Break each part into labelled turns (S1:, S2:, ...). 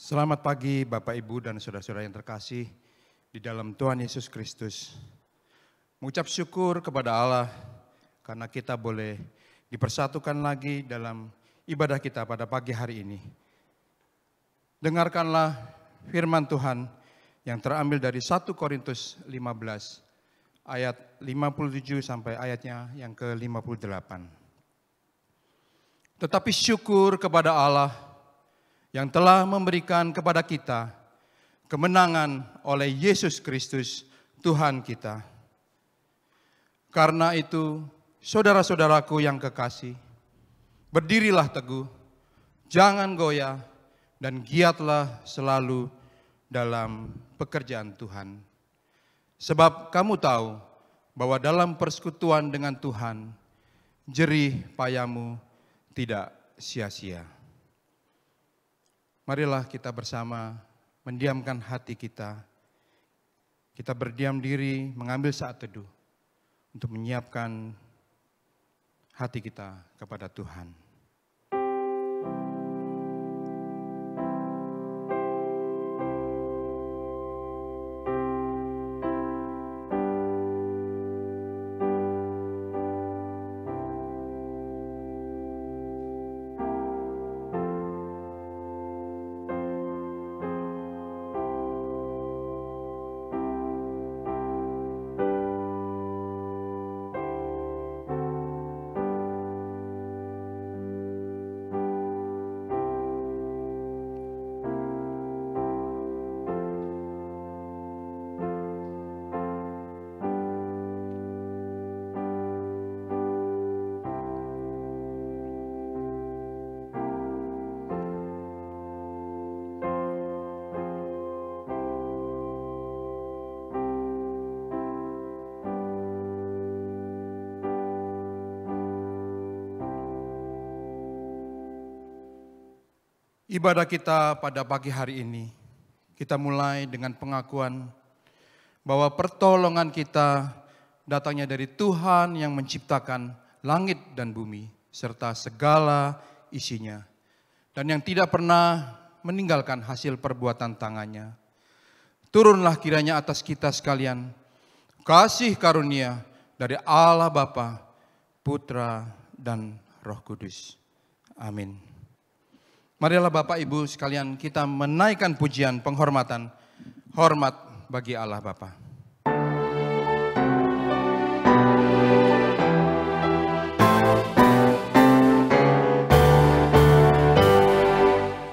S1: Selamat pagi Bapak Ibu dan saudara-saudara yang terkasih di dalam Tuhan Yesus Kristus. Mengucap syukur kepada Allah karena kita boleh dipersatukan lagi dalam ibadah kita pada pagi hari ini. Dengarkanlah firman Tuhan yang terambil dari 1 Korintus 15 ayat 57 sampai ayatnya yang ke-58. Tetapi syukur kepada Allah yang telah memberikan kepada kita kemenangan oleh Yesus Kristus Tuhan kita. Karena itu, saudara-saudaraku yang kekasih, berdirilah teguh, jangan goyah, dan giatlah selalu dalam pekerjaan Tuhan. Sebab kamu tahu bahwa dalam persekutuan dengan Tuhan, jerih payahmu tidak sia-sia. Marilah kita bersama mendiamkan hati kita. Kita berdiam diri, mengambil saat teduh untuk menyiapkan hati kita kepada Tuhan. Ibadah kita pada pagi hari ini, kita mulai dengan pengakuan bahwa pertolongan kita datangnya dari Tuhan yang menciptakan langit dan bumi, serta segala isinya, dan yang tidak pernah meninggalkan hasil perbuatan tangannya. Turunlah kiranya atas kita sekalian kasih karunia dari Allah Bapa, Putra, dan Roh Kudus. Amin. Marilah Bapak Ibu sekalian kita menaikkan pujian penghormatan, hormat bagi Allah Bapa.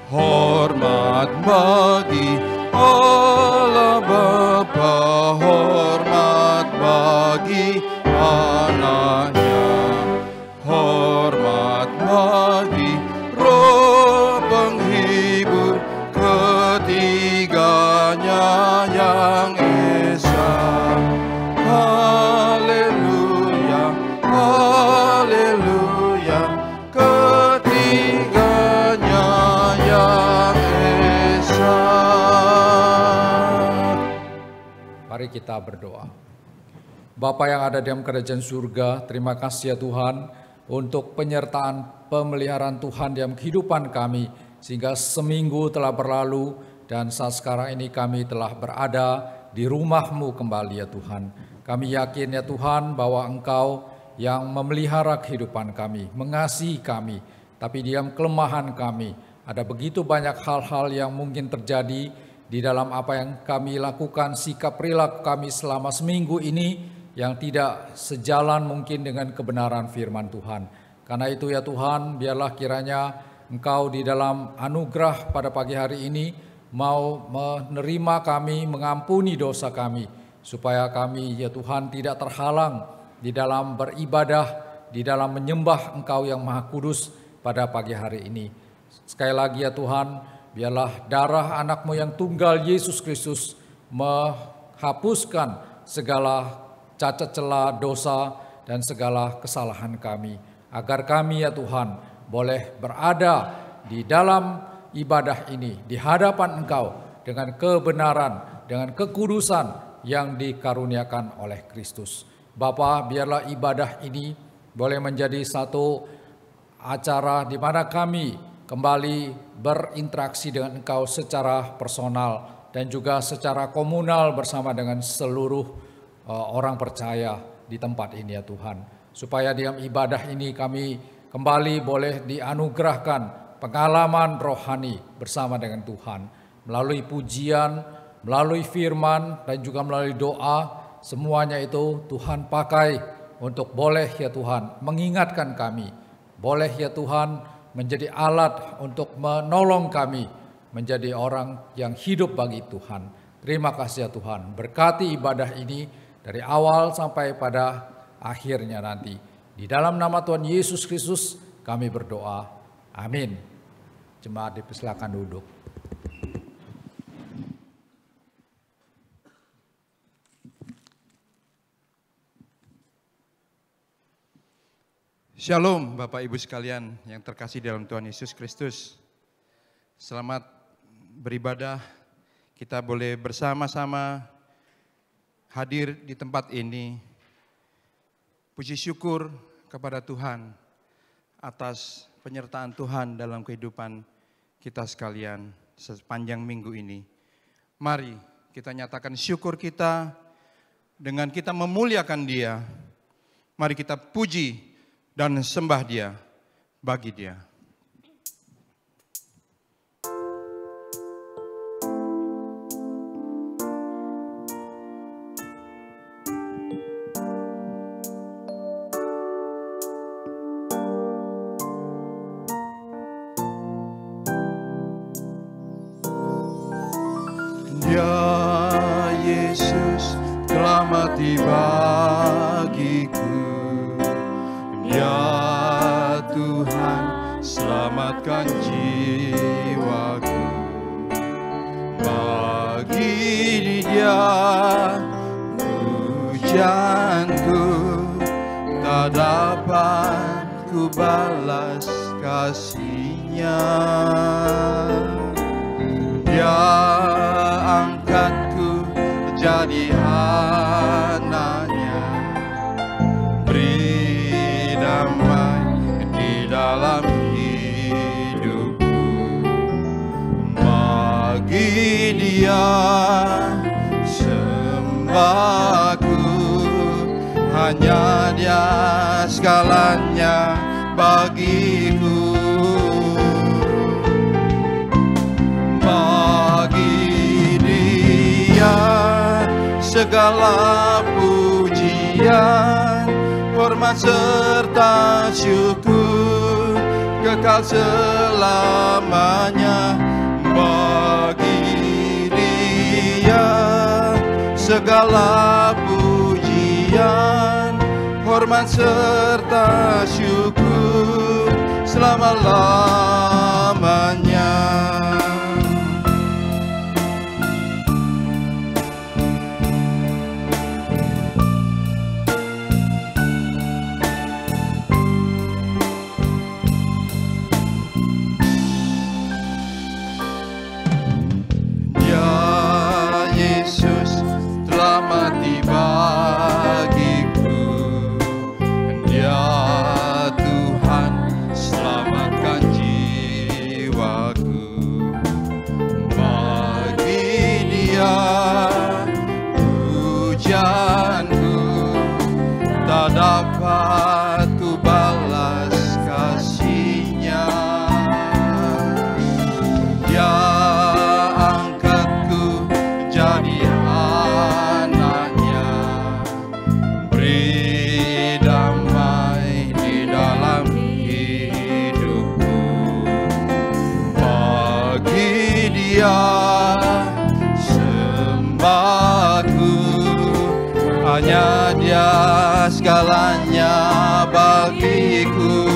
S1: Hormat bagi Allah Bapa, hormat bagi anaknya, hormat bagi Roh penghibur ketiganya yang esa. Haleluya, haleluya, ketiganya yang esa.
S2: Mari kita berdoa. Bapa yang ada di dalam kerajaan surga, terima kasih ya Tuhan untuk penyertaan pemeliharaan Tuhan dalam kehidupan kami, sehingga seminggu telah berlalu dan saat sekarang ini kami telah berada di rumah-Mu kembali ya Tuhan. Kami yakin ya Tuhan bahwa Engkau yang memelihara kehidupan kami, mengasihi kami, tapi di dalam kelemahan kami ada begitu banyak hal-hal yang mungkin terjadi di dalam apa yang kami lakukan, sikap perilaku kami selama seminggu ini yang tidak sejalan mungkin dengan kebenaran firman Tuhan. Karena itu ya Tuhan, biarlah kiranya Engkau di dalam anugerah pada pagi hari ini mau menerima kami, mengampuni dosa kami, supaya kami ya Tuhan tidak terhalang di dalam beribadah, di dalam menyembah Engkau yang Maha Kudus pada pagi hari ini. Sekali lagi ya Tuhan, biarlah darah anak-Mu yang tunggal Yesus Kristus menghapuskan segala cacat celah, dosa, dan segala kesalahan kami. Agar kami ya Tuhan boleh berada di dalam ibadah ini, di hadapan Engkau dengan kebenaran, dengan kekudusan yang dikaruniakan oleh Kristus. Bapa, biarlah ibadah ini boleh menjadi satu acara di mana kami kembali berinteraksi dengan Engkau secara personal dan juga secara komunal bersama dengan seluruh orang percaya di tempat ini ya Tuhan. Supaya dalam ibadah ini kami kembali boleh dianugerahkan pengalaman rohani bersama dengan Tuhan. Melalui pujian, melalui firman, dan juga melalui doa, semuanya itu Tuhan pakai untuk boleh ya Tuhan mengingatkan kami. Boleh ya Tuhan menjadi alat untuk menolong kami menjadi orang yang hidup bagi Tuhan. Terima kasih ya Tuhan. Berkati ibadah ini dari awal sampai pada akhirnya nanti. Di dalam nama Tuhan Yesus Kristus kami berdoa. Amin. Jemaat dipersilakan duduk.
S1: Shalom Bapak Ibu sekalian yang terkasih dalam Tuhan Yesus Kristus. Selamat beribadah. Kita boleh bersama-sama hadir di tempat ini. Puji syukur kepada Tuhan atas penyertaan Tuhan dalam kehidupan kita sekalian sepanjang minggu ini. Mari kita nyatakan syukur kita dengan kita memuliakan Dia. Mari kita puji dan sembah Dia bagi Dia. Ya Yesus telah mati bagiku. Ya Tuhan, selamatkan jiwaku. Bagi Dia pujianku, tak dapat ku balas kasih-Nya. Dia angkatku jadi anak-Nya, beri damai di dalam hidupku. Bagi Dia sembahku, hanya Dia segalanya bagiku. Bagi Dia segala pujian, hormat serta syukur kekal selamanya. Bagi Dia segala pujian, hormat serta syukur selama-lamanya. Mati bagiku, Dia Tuhan selamatkan jiwaku. Bagi Dia pujianku, tak dapat ku balas kasih-Nya. Dia angkatku jadi sembahku, hanya Dia segalanya bagiku.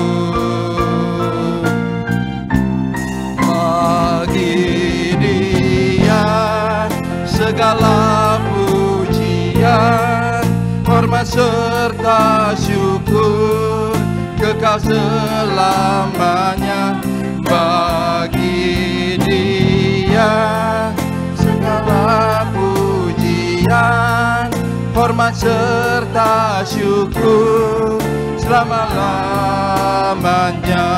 S1: Bagi Dia segala pujian, hormat serta syukur kekal selamanya. Bagi Dia segala pujian, hormat serta syukur selama-lamanya.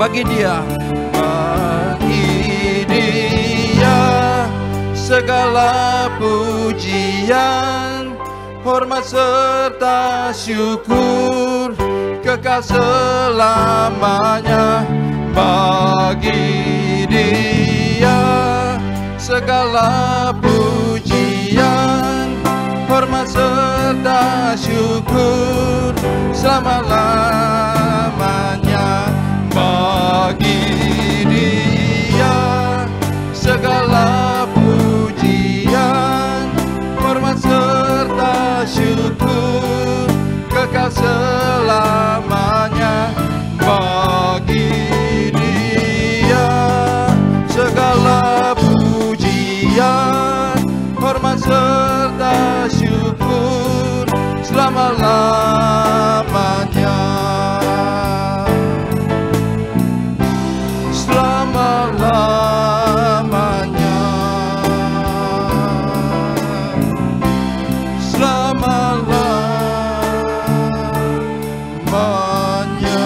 S1: bagi Dia, bagi Dia segala pujian, hormat serta syukur kekal selamanya. Bagi Dia segala pujian, hormat serta syukur selama-lamanya. Bagi Dia segala pujian, hormat serta syukur kekal selamanya. Bagi Dia segala pujian, hormat serta syukur selama-lamanya. Selama-lamanya. Selama-lamanya.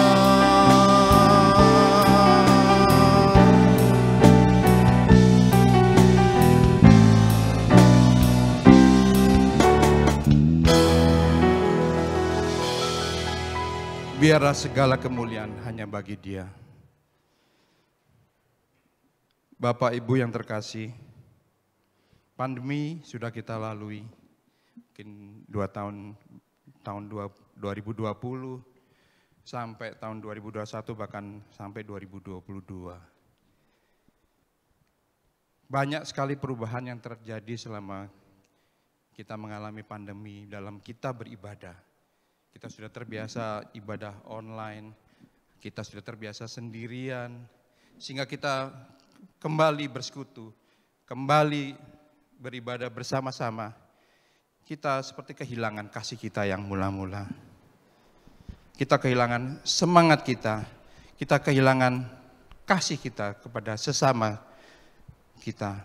S1: Biarlah segala kemuliaan hanya bagi Dia. Bapak Ibu yang terkasih, pandemi sudah kita lalui, mungkin 2 tahun 2020 sampai tahun 2021 bahkan sampai 2022. Banyak sekali perubahan yang terjadi selama kita mengalami pandemi dalam kita beribadah. Kita sudah terbiasa ibadah online, kita sudah terbiasa sendirian, sehingga kita kembali bersekutu, kembali beribadah bersama-sama. Kita seperti kehilangan kasih kita yang mula-mula. Kita kehilangan semangat kita kehilangan kasih kita kepada sesama kita.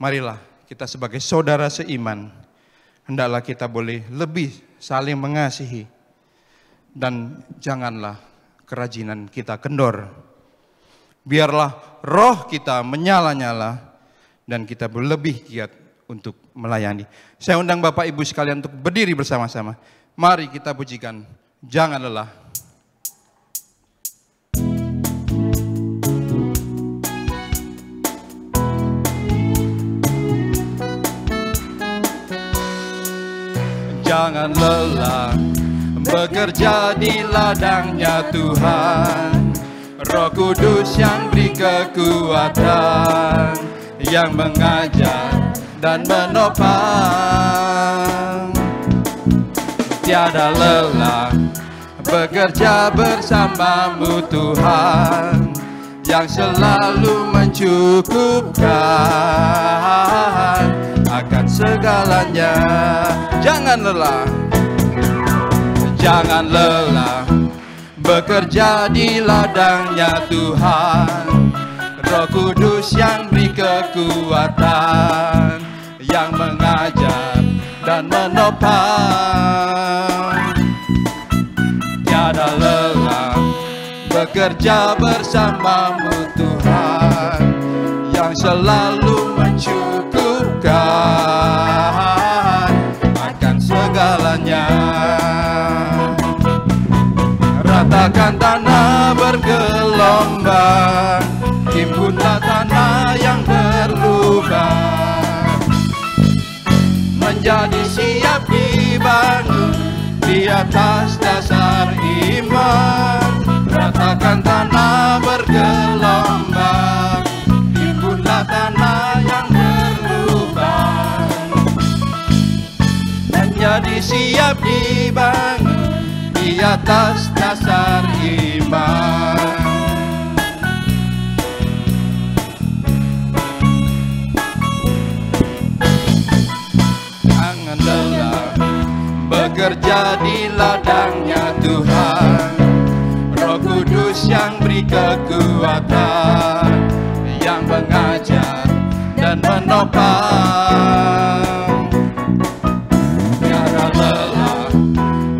S1: Marilah kita sebagai saudara seiman, hendaklah kita boleh lebih saling mengasihi, dan janganlah kerajinan kita kendor. Biarlah roh kita menyala-nyala dan kita lebih giat untuk melayani. Saya undang Bapak Ibu sekalian untuk berdiri bersama-sama. Mari kita pujikan Jangan Lelah. Jangan lelah bekerja di ladangnya Tuhan. Roh Kudus yang beri kekuatan, yang mengajar dan menopang. Tiada lelah bekerja bersamamu Tuhan, yang selalu mencukupkan akan segalanya. Jangan lelah, jangan lelah bekerja di ladangnya Tuhan. Roh Kudus yang beri kekuatan, yang mengajar dan menopang. Tiada lelah bekerja bersamamu Tuhan, yang selalu mencukupkan akan segalanya. Ratakan tanah bergelombang, himpunlah tanah yang berlubang, menjadi siap dibangun di atas dasar iman. Ratakan tanah bergelombang, himpunlah tanah yang berlubang, menjadi siap dibangun di atas dasar iman. Jangan lelah bekerja di ladangnya Tuhan. Roh Kudus yang beri kekuatan, yang mengajar dan menopang. Tiada lelah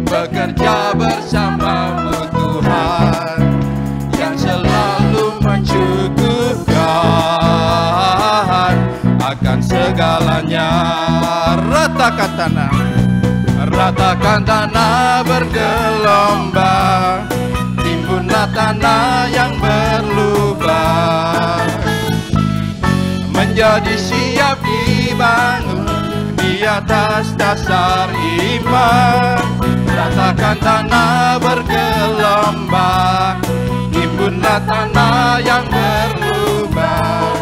S1: bekerja bersamamu Tuhan, yang selalu segalanya. Ratakan tanah bergelombang, timbunlah tanah yang berlubang, menjadi siap dibangun di atas dasar iman. Ratakan tanah bergelombang, timbunlah tanah yang berlubang,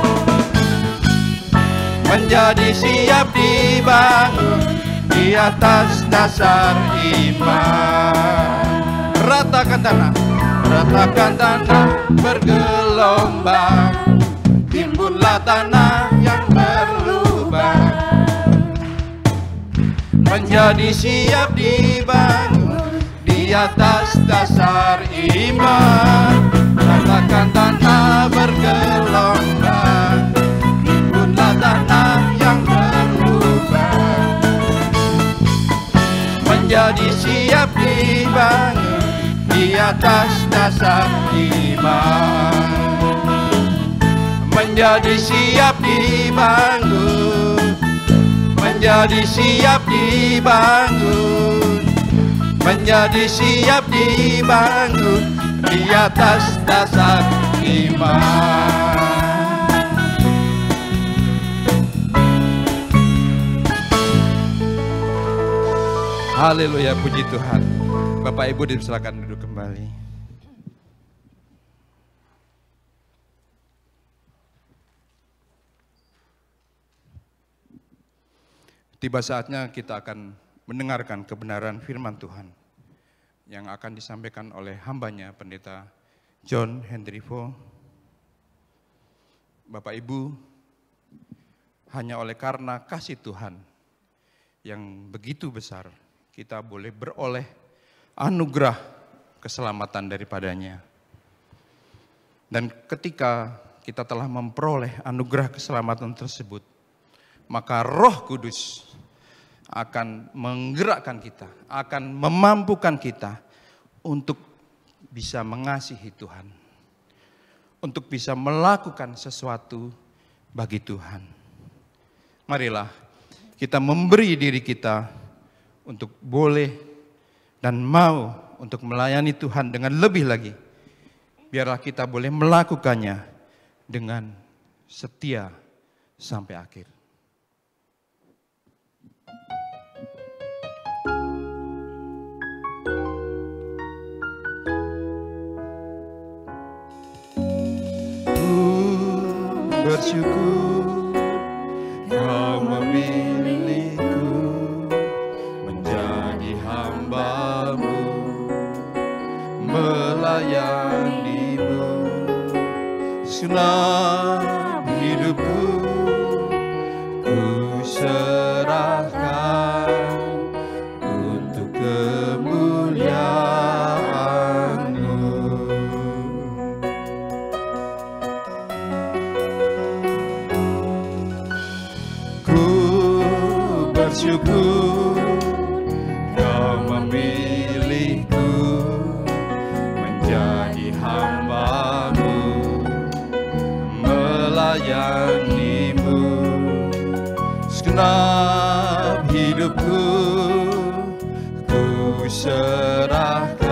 S1: menjadi siap dibangun di atas dasar iman. Ratakan tanah bergelombang, timbunlah tanah yang berlubang, menjadi siap dibangun di atas dasar iman. Ratakan tanah bergelombang, timbunlah tanah yang berlubang, menjadi siap dibangun di atas dasar iman. Menjadi siap dibangun, menjadi siap dibangun, menjadi siap dibangun di atas dasar iman. Haleluya, puji Tuhan. Bapak Ibu dipersilakan duduk kembali. Tiba saatnya kita akan mendengarkan kebenaran firman Tuhan yang akan disampaikan oleh hambanya Pendeta John Hendrivo. Bapak Ibu, hanya oleh karena kasih Tuhan yang begitu besar, kita boleh beroleh anugerah keselamatan daripadanya. Dan ketika kita telah memperoleh anugerah keselamatan tersebut, maka Roh Kudus akan menggerakkan kita, akan memampukan kita untuk bisa mengasihi Tuhan, untuk bisa melakukan sesuatu bagi Tuhan. Marilah kita memberi diri kita untuk boleh dan mau untuk melayani Tuhan dengan lebih lagi. Biarlah kita boleh melakukannya dengan setia sampai akhir. Bersyukur Kau memilihku menjadi hamba-Mu, melayani-Mu. Segenap hidupku ku serahkan untuk kemuliaan-Mu. Bersyukur Kau memilihku menjadi hamba-Mu, melayani-Mu. Segenap hidupku ku serahkan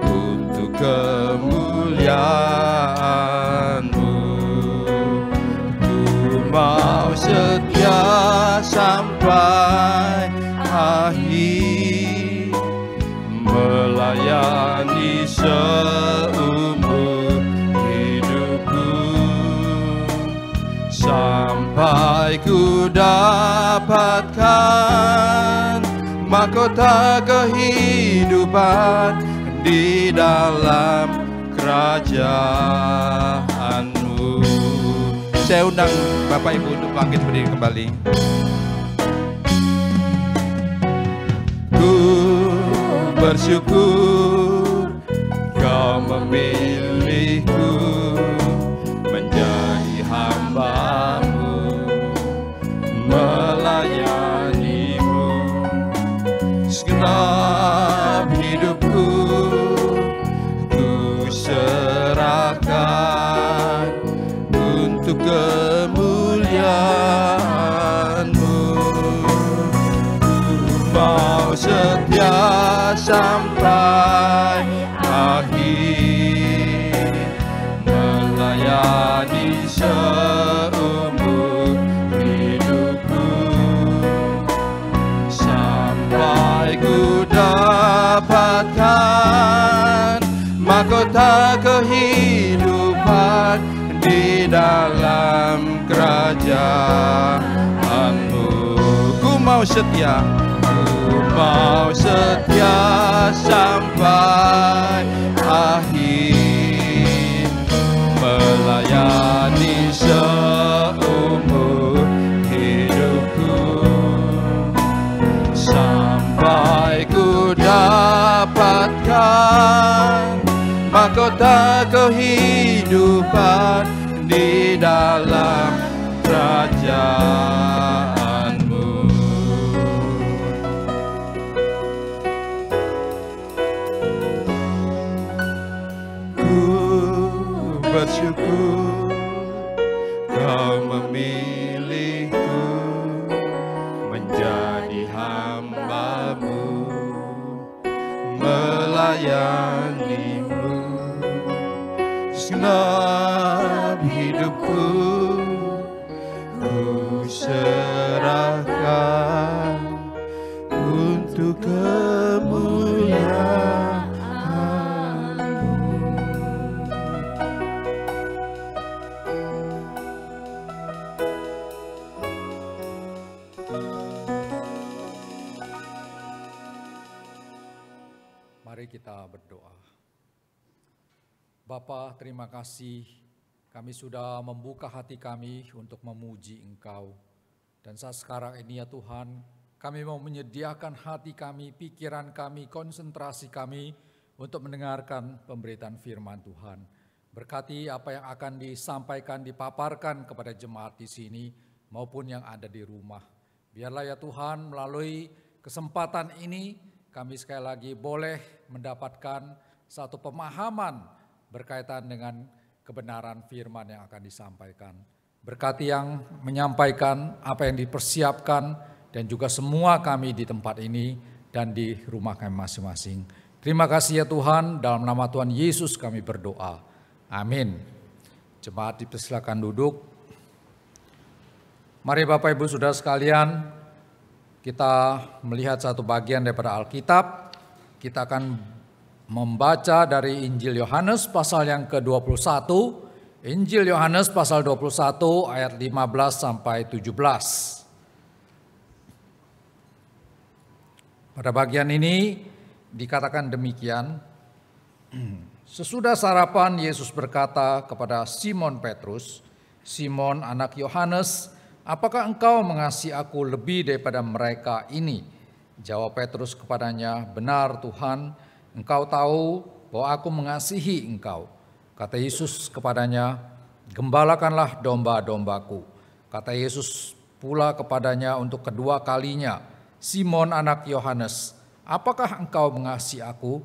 S1: untuk kemuliaan-Mu. Ku mau setia sampai akhir, melayani seumur hidupku, sampai ku dapatkan mahkota kehidupan di dalam kerajaan-Mu. Saya undang Bapak Ibu untuk bangkit berdiri kembali. Ku bersyukur Kau memilihku menjadi hamba-Mu, melayani-Mu. Segenap hidupku ku serahkan untuk kemuliaan. sampai akhir, melayani seumur hidupku, sampai ku dapatkan mahkota kehidupan di dalam kerajaanmu. Ku mau setia, ku mau setia sampai akhir, melayani seumur hidupku, sampai ku dapatkan mahkota kehidupan di dalam kerajaanmu. Ku bersyukur Kau memilihku menjadi hamba-Mu, melayani-Mu. Segenap hidupku ku serahkan untuk kemuliaan-Mu.
S2: Mari kita berdoa. Bapa, terima kasih kami sudah membuka hati kami untuk memuji Engkau. Dan saat sekarang ini ya Tuhan, kami mau menyediakan hati kami, pikiran kami, konsentrasi kami untuk mendengarkan pemberitaan firman Tuhan. Berkati apa yang akan disampaikan, dipaparkan kepada jemaat di sini maupun yang ada di rumah. Biarlah ya Tuhan melalui kesempatan ini kami sekali lagi boleh mendapatkan satu pemahaman berkaitan dengan kebenaran firman yang akan disampaikan. Berkati yang menyampaikan, apa yang dipersiapkan, dan juga semua kami di tempat ini dan di rumah kami masing-masing. Terima kasih ya Tuhan, dalam nama Tuhan Yesus kami berdoa. Amin. Jemaat dipersilakan duduk. Mari Bapak Ibu Saudara sekalian, kita melihat satu bagian daripada Alkitab. Kita akan membaca dari Injil Yohanes pasal yang ke-21. Injil Yohanes pasal 21 ayat 15 sampai 17. Pada bagian ini dikatakan demikian. Sesudah sarapan Yesus berkata kepada Simon Petrus, "Simon anak Yohanes, apakah engkau mengasihi aku lebih daripada mereka ini?" Jawab Petrus kepadanya, "Benar Tuhan, Engkau tahu bahwa aku mengasihi engkau." Kata Yesus kepadanya, "Gembalakanlah domba-dombaku." Kata Yesus pula kepadanya untuk kedua kalinya, "Simon anak Yohanes, apakah engkau mengasihi aku?"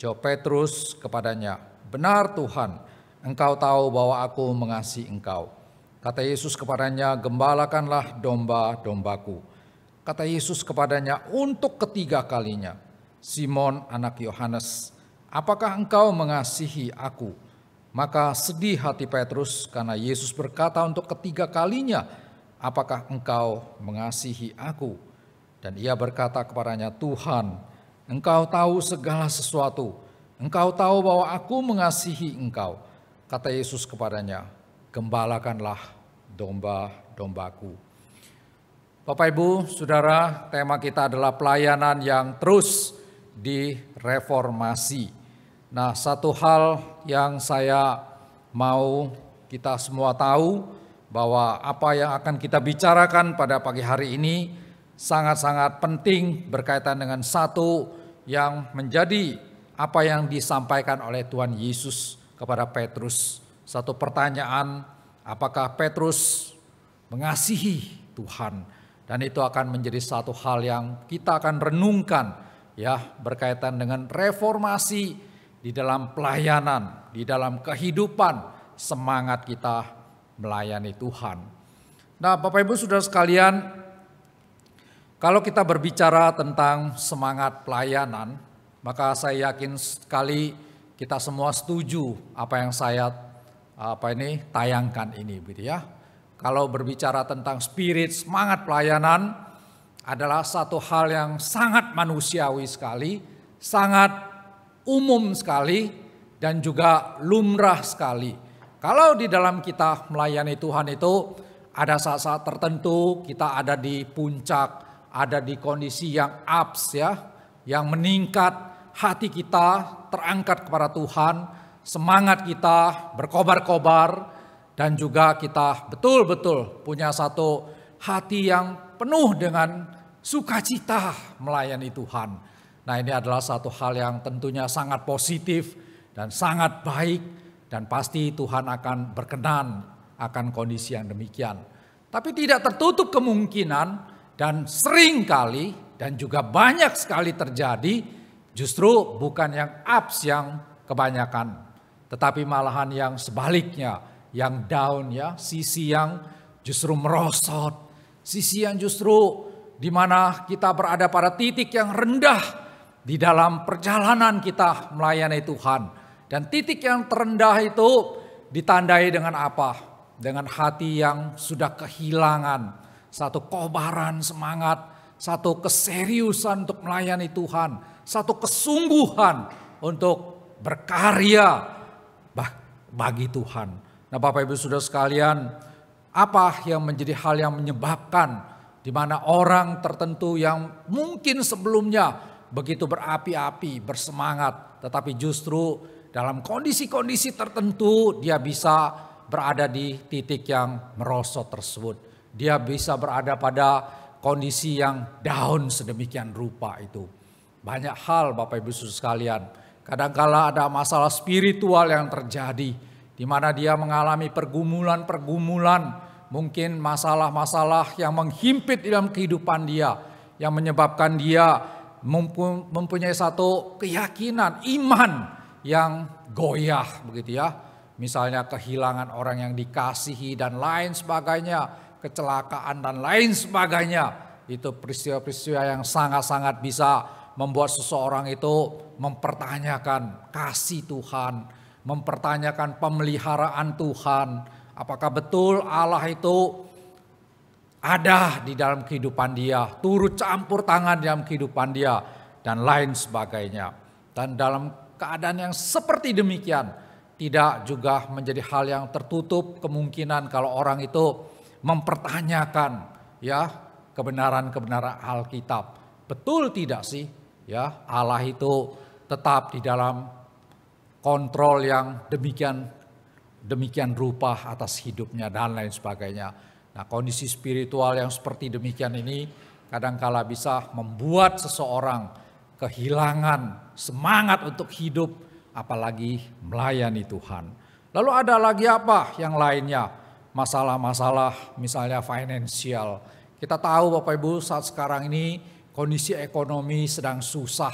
S2: Jawab Petrus kepadanya, "Benar Tuhan, engkau tahu bahwa aku mengasihi engkau." Kata Yesus kepadanya, "Gembalakanlah domba-dombaku." Kata Yesus kepadanya untuk ketiga kalinya, "Simon anak Yohanes, apakah engkau mengasihi aku?" Maka sedih hati Petrus karena Yesus berkata untuk ketiga kalinya, "Apakah engkau mengasihi aku?" Dan ia berkata kepadanya, "Tuhan, engkau tahu segala sesuatu. Engkau tahu bahwa aku mengasihi engkau." Kata Yesus kepadanya, "Gembalakanlah domba-dombaku." Bapak Ibu Saudara, tema kita adalah pelayanan yang terus direformasi. Nah, satu hal yang saya mau kita semua tahu bahwa apa yang akan kita bicarakan pada pagi hari ini sangat-sangat penting berkaitan dengan satu yang menjadi apa yang disampaikan oleh Tuhan Yesus kepada Petrus. Satu pertanyaan, apakah Petrus mengasihi Tuhan? Dan itu akan menjadi satu hal yang kita akan renungkan ya, berkaitan dengan reformasi di dalam pelayanan, di dalam kehidupan, semangat kita melayani Tuhan. Nah, Bapak Ibu Saudara sekalian, kalau kita berbicara tentang semangat pelayanan, Maka saya yakin sekali kita semua setuju apa yang saya tayangkan ini, gitu ya. Kalau berbicara tentang spirit semangat pelayanan adalah satu hal yang sangat manusiawi sekali, sangat umum sekali, dan juga lumrah sekali. Kalau di dalam kita melayani Tuhan itu ada saat-saat tertentu kita ada di puncak, ada di kondisi yang ups ya, yang meningkat, hati kita terangkat kepada Tuhan, semangat kita berkobar-kobar, dan juga kita betul-betul punya satu hati yang penuh dengan sukacita melayani Tuhan. Nah, ini adalah satu hal yang tentunya sangat positif dan sangat baik, dan pasti Tuhan akan berkenan akan kondisi yang demikian. Tapi tidak tertutup kemungkinan dan sering kali dan juga banyak sekali terjadi justru bukan yang ups yang kebanyakan, tetapi malahan yang sebaliknya, yang down ya, sisi yang justru merosot, sisi yang justru di mana kita berada pada titik yang rendah di dalam perjalanan kita melayani Tuhan. Dan titik yang terendah itu ditandai dengan apa? Dengan hati yang sudah kehilangan satu kobaran semangat, satu keseriusan untuk melayani Tuhan, satu kesungguhan untuk berkarya bagi Tuhan. Nah, Bapak Ibu Saudara sekalian, apa yang menjadi hal yang menyebabkan di mana orang tertentu yang mungkin sebelumnya begitu berapi-api, bersemangat, tetapi justru dalam kondisi-kondisi tertentu dia bisa berada di titik yang merosot tersebut. Dia bisa berada pada kondisi yang down sedemikian rupa itu. Banyak hal Bapak Ibu Saudara sekalian. Kadang-kala ada masalah spiritual yang terjadi, di mana dia mengalami pergumulan-pergumulan, mungkin masalah-masalah yang menghimpit dalam kehidupan dia, yang menyebabkan dia mempunyai satu keyakinan, iman yang goyah begitu ya. Misalnya kehilangan orang yang dikasihi dan lain sebagainya, kecelakaan dan lain sebagainya. Itu peristiwa-peristiwa yang sangat-sangat bisa membuat seseorang itu mempertanyakan kasih Tuhan, mempertanyakan pemeliharaan Tuhan. Apakah betul Allah itu ada di dalam kehidupan dia, turut campur tangan dalam kehidupan dia, dan lain sebagainya. Dan dalam keadaan yang seperti demikian, tidak juga menjadi hal yang tertutup kemungkinan kalau orang itu mempertanyakan ya kebenaran-kebenaran Alkitab. Betul tidak sih ya Allah itu tetap di dalam kontrol yang demikian rupa atas hidupnya dan lain sebagainya. Nah, kondisi spiritual yang seperti demikian ini kadangkala bisa membuat seseorang kehilangan semangat untuk hidup, apalagi melayani Tuhan. Lalu ada lagi apa yang lainnya? Masalah-masalah misalnya finansial. Kita tahu Bapak Ibu saat sekarang ini kondisi ekonomi sedang susah,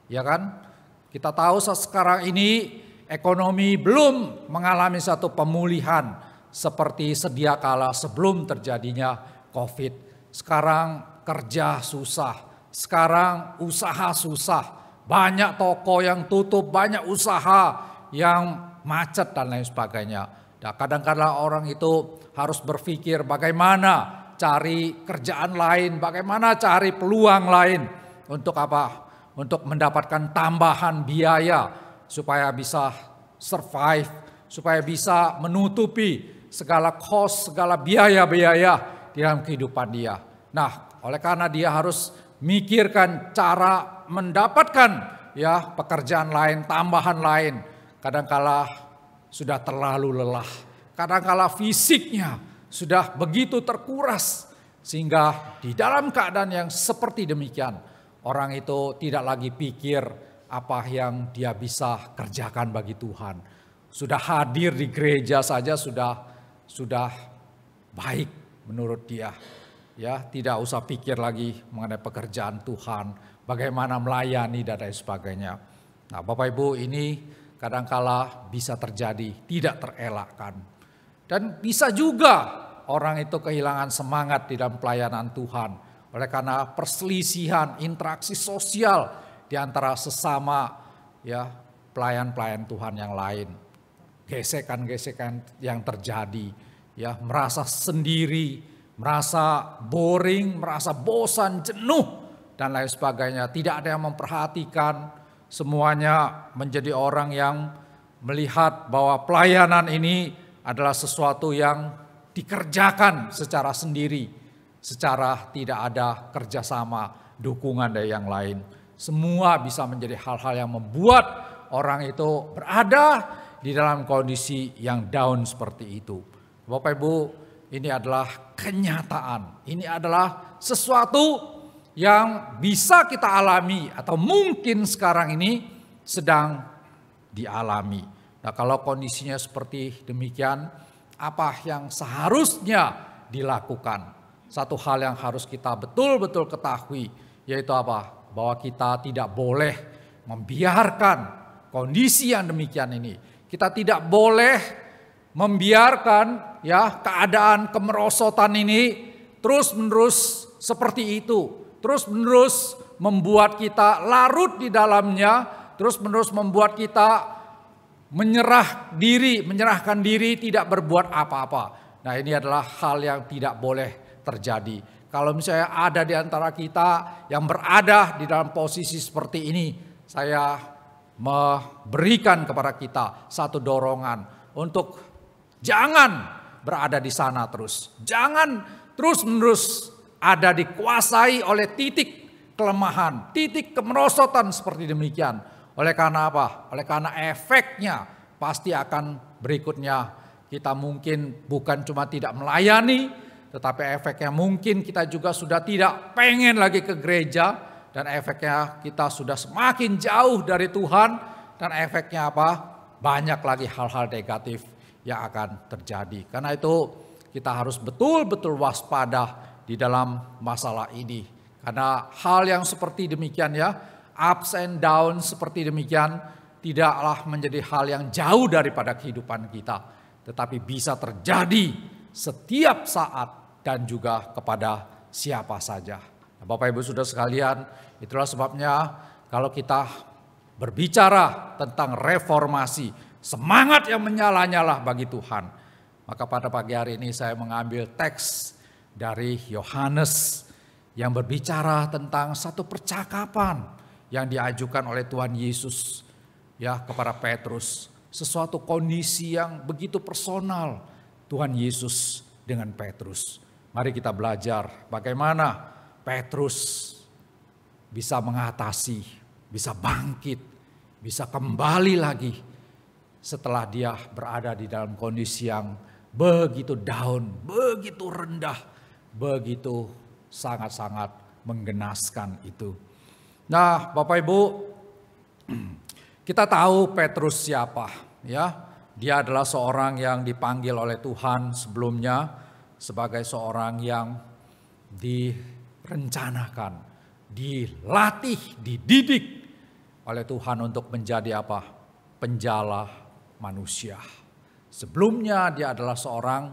S2: ya kan? Kita tahu saat sekarang ini ekonomi belum mengalami satu pemulihan seperti sedia kala sebelum terjadinya COVID. Sekarang kerja susah. Sekarang usaha susah, banyak toko yang tutup, banyak usaha yang macet dan lain sebagainya. Nah, kadang-kadang orang itu harus berpikir bagaimana cari kerjaan lain, bagaimana cari peluang lain untuk apa? Untuk mendapatkan tambahan biaya supaya bisa survive, supaya bisa menutupi segala cost, segala biaya-biaya di dalam kehidupan dia. Nah, oleh karena dia harus mikirkan cara mendapatkan ya pekerjaan lain, tambahan lain. Kadangkala sudah terlalu lelah. Kadangkala fisiknya sudah begitu terkuras. Sehingga di dalam keadaan yang seperti demikian, orang itu tidak lagi pikir apa yang dia bisa kerjakan bagi Tuhan. Sudah hadir di gereja saja sudah baik menurut dia. Ya, tidak usah pikir lagi mengenai pekerjaan Tuhan, bagaimana melayani dan lain sebagainya. Nah, Bapak Ibu, ini kadangkala bisa terjadi, tidak terelakkan. Dan bisa juga orang itu kehilangan semangat di dalam pelayanan Tuhan oleh karena perselisihan, interaksi sosial di antara sesama ya pelayan-pelayan Tuhan yang lain. Gesekan-gesekan yang terjadi, ya merasa sendiri, merasa boring, merasa bosan, jenuh dan lain sebagainya. Tidak ada yang memperhatikan, semuanya menjadi orang yang melihat bahwa pelayanan ini adalah sesuatu yang dikerjakan secara sendiri, secara tidak ada kerjasama, dukungan dari yang lain. Semua bisa menjadi hal-hal yang membuat orang itu berada di dalam kondisi yang down seperti itu. Bapak Ibu, ini adalah kenyataan. Ini adalah sesuatu yang bisa kita alami atau mungkin sekarang ini sedang dialami. Nah, kalau kondisinya seperti demikian, apa yang seharusnya dilakukan? Satu hal yang harus kita betul-betul ketahui, yaitu apa? Bahwa kita tidak boleh membiarkan kondisi yang demikian ini. Kita tidak boleh membiarkan ya keadaan kemerosotan ini terus-menerus seperti itu. Terus-menerus membuat kita larut di dalamnya, terus-menerus membuat kita menyerahkan diri tidak berbuat apa-apa. Nah, ini adalah hal yang tidak boleh terjadi. Kalau misalnya ada di antara kita yang berada di dalam posisi seperti ini, saya memberikan kepada kita satu dorongan untuk jangan berada di sana terus. Jangan terus-menerus ada dikuasai oleh titik kelemahan, titik kemerosotan seperti demikian. Oleh karena apa? Oleh karena efeknya pasti akan berikutnya. Kita mungkin bukan cuma tidak melayani, tetapi efeknya mungkin kita juga sudah tidak pengen lagi ke gereja. Dan efeknya kita sudah semakin jauh dari Tuhan. Dan efeknya apa? Banyak lagi hal-hal negatif yang akan terjadi. Karena itu kita harus betul-betul waspada di dalam masalah ini. Karena hal yang seperti demikian ya, ups and down seperti demikian, tidaklah menjadi hal yang jauh daripada kehidupan kita. Tetapi bisa terjadi setiap saat dan juga kepada siapa saja. Nah, Bapak Ibu Saudara sekalian, itulah sebabnya kalau kita berbicara tentang reformasi, semangat yang menyala-nyala bagi Tuhan, maka pada pagi hari ini saya mengambil teks dari Yohanes yang berbicara tentang satu percakapan yang diajukan oleh Tuhan Yesus ya kepada Petrus, sesuatu kondisi yang begitu personal Tuhan Yesus dengan Petrus. Mari kita belajar bagaimana Petrus bisa mengatasi, bisa bangkit, bisa kembali lagi setelah dia berada di dalam kondisi yang begitu down, begitu rendah, begitu sangat-sangat menggenaskan itu. Nah, Bapak Ibu, kita tahu Petrus siapa, ya. Dia adalah seorang yang dipanggil oleh Tuhan sebelumnya sebagai seorang yang direncanakan, dilatih, dididik oleh Tuhan untuk menjadi apa? Penjala manusia. Sebelumnya dia adalah seorang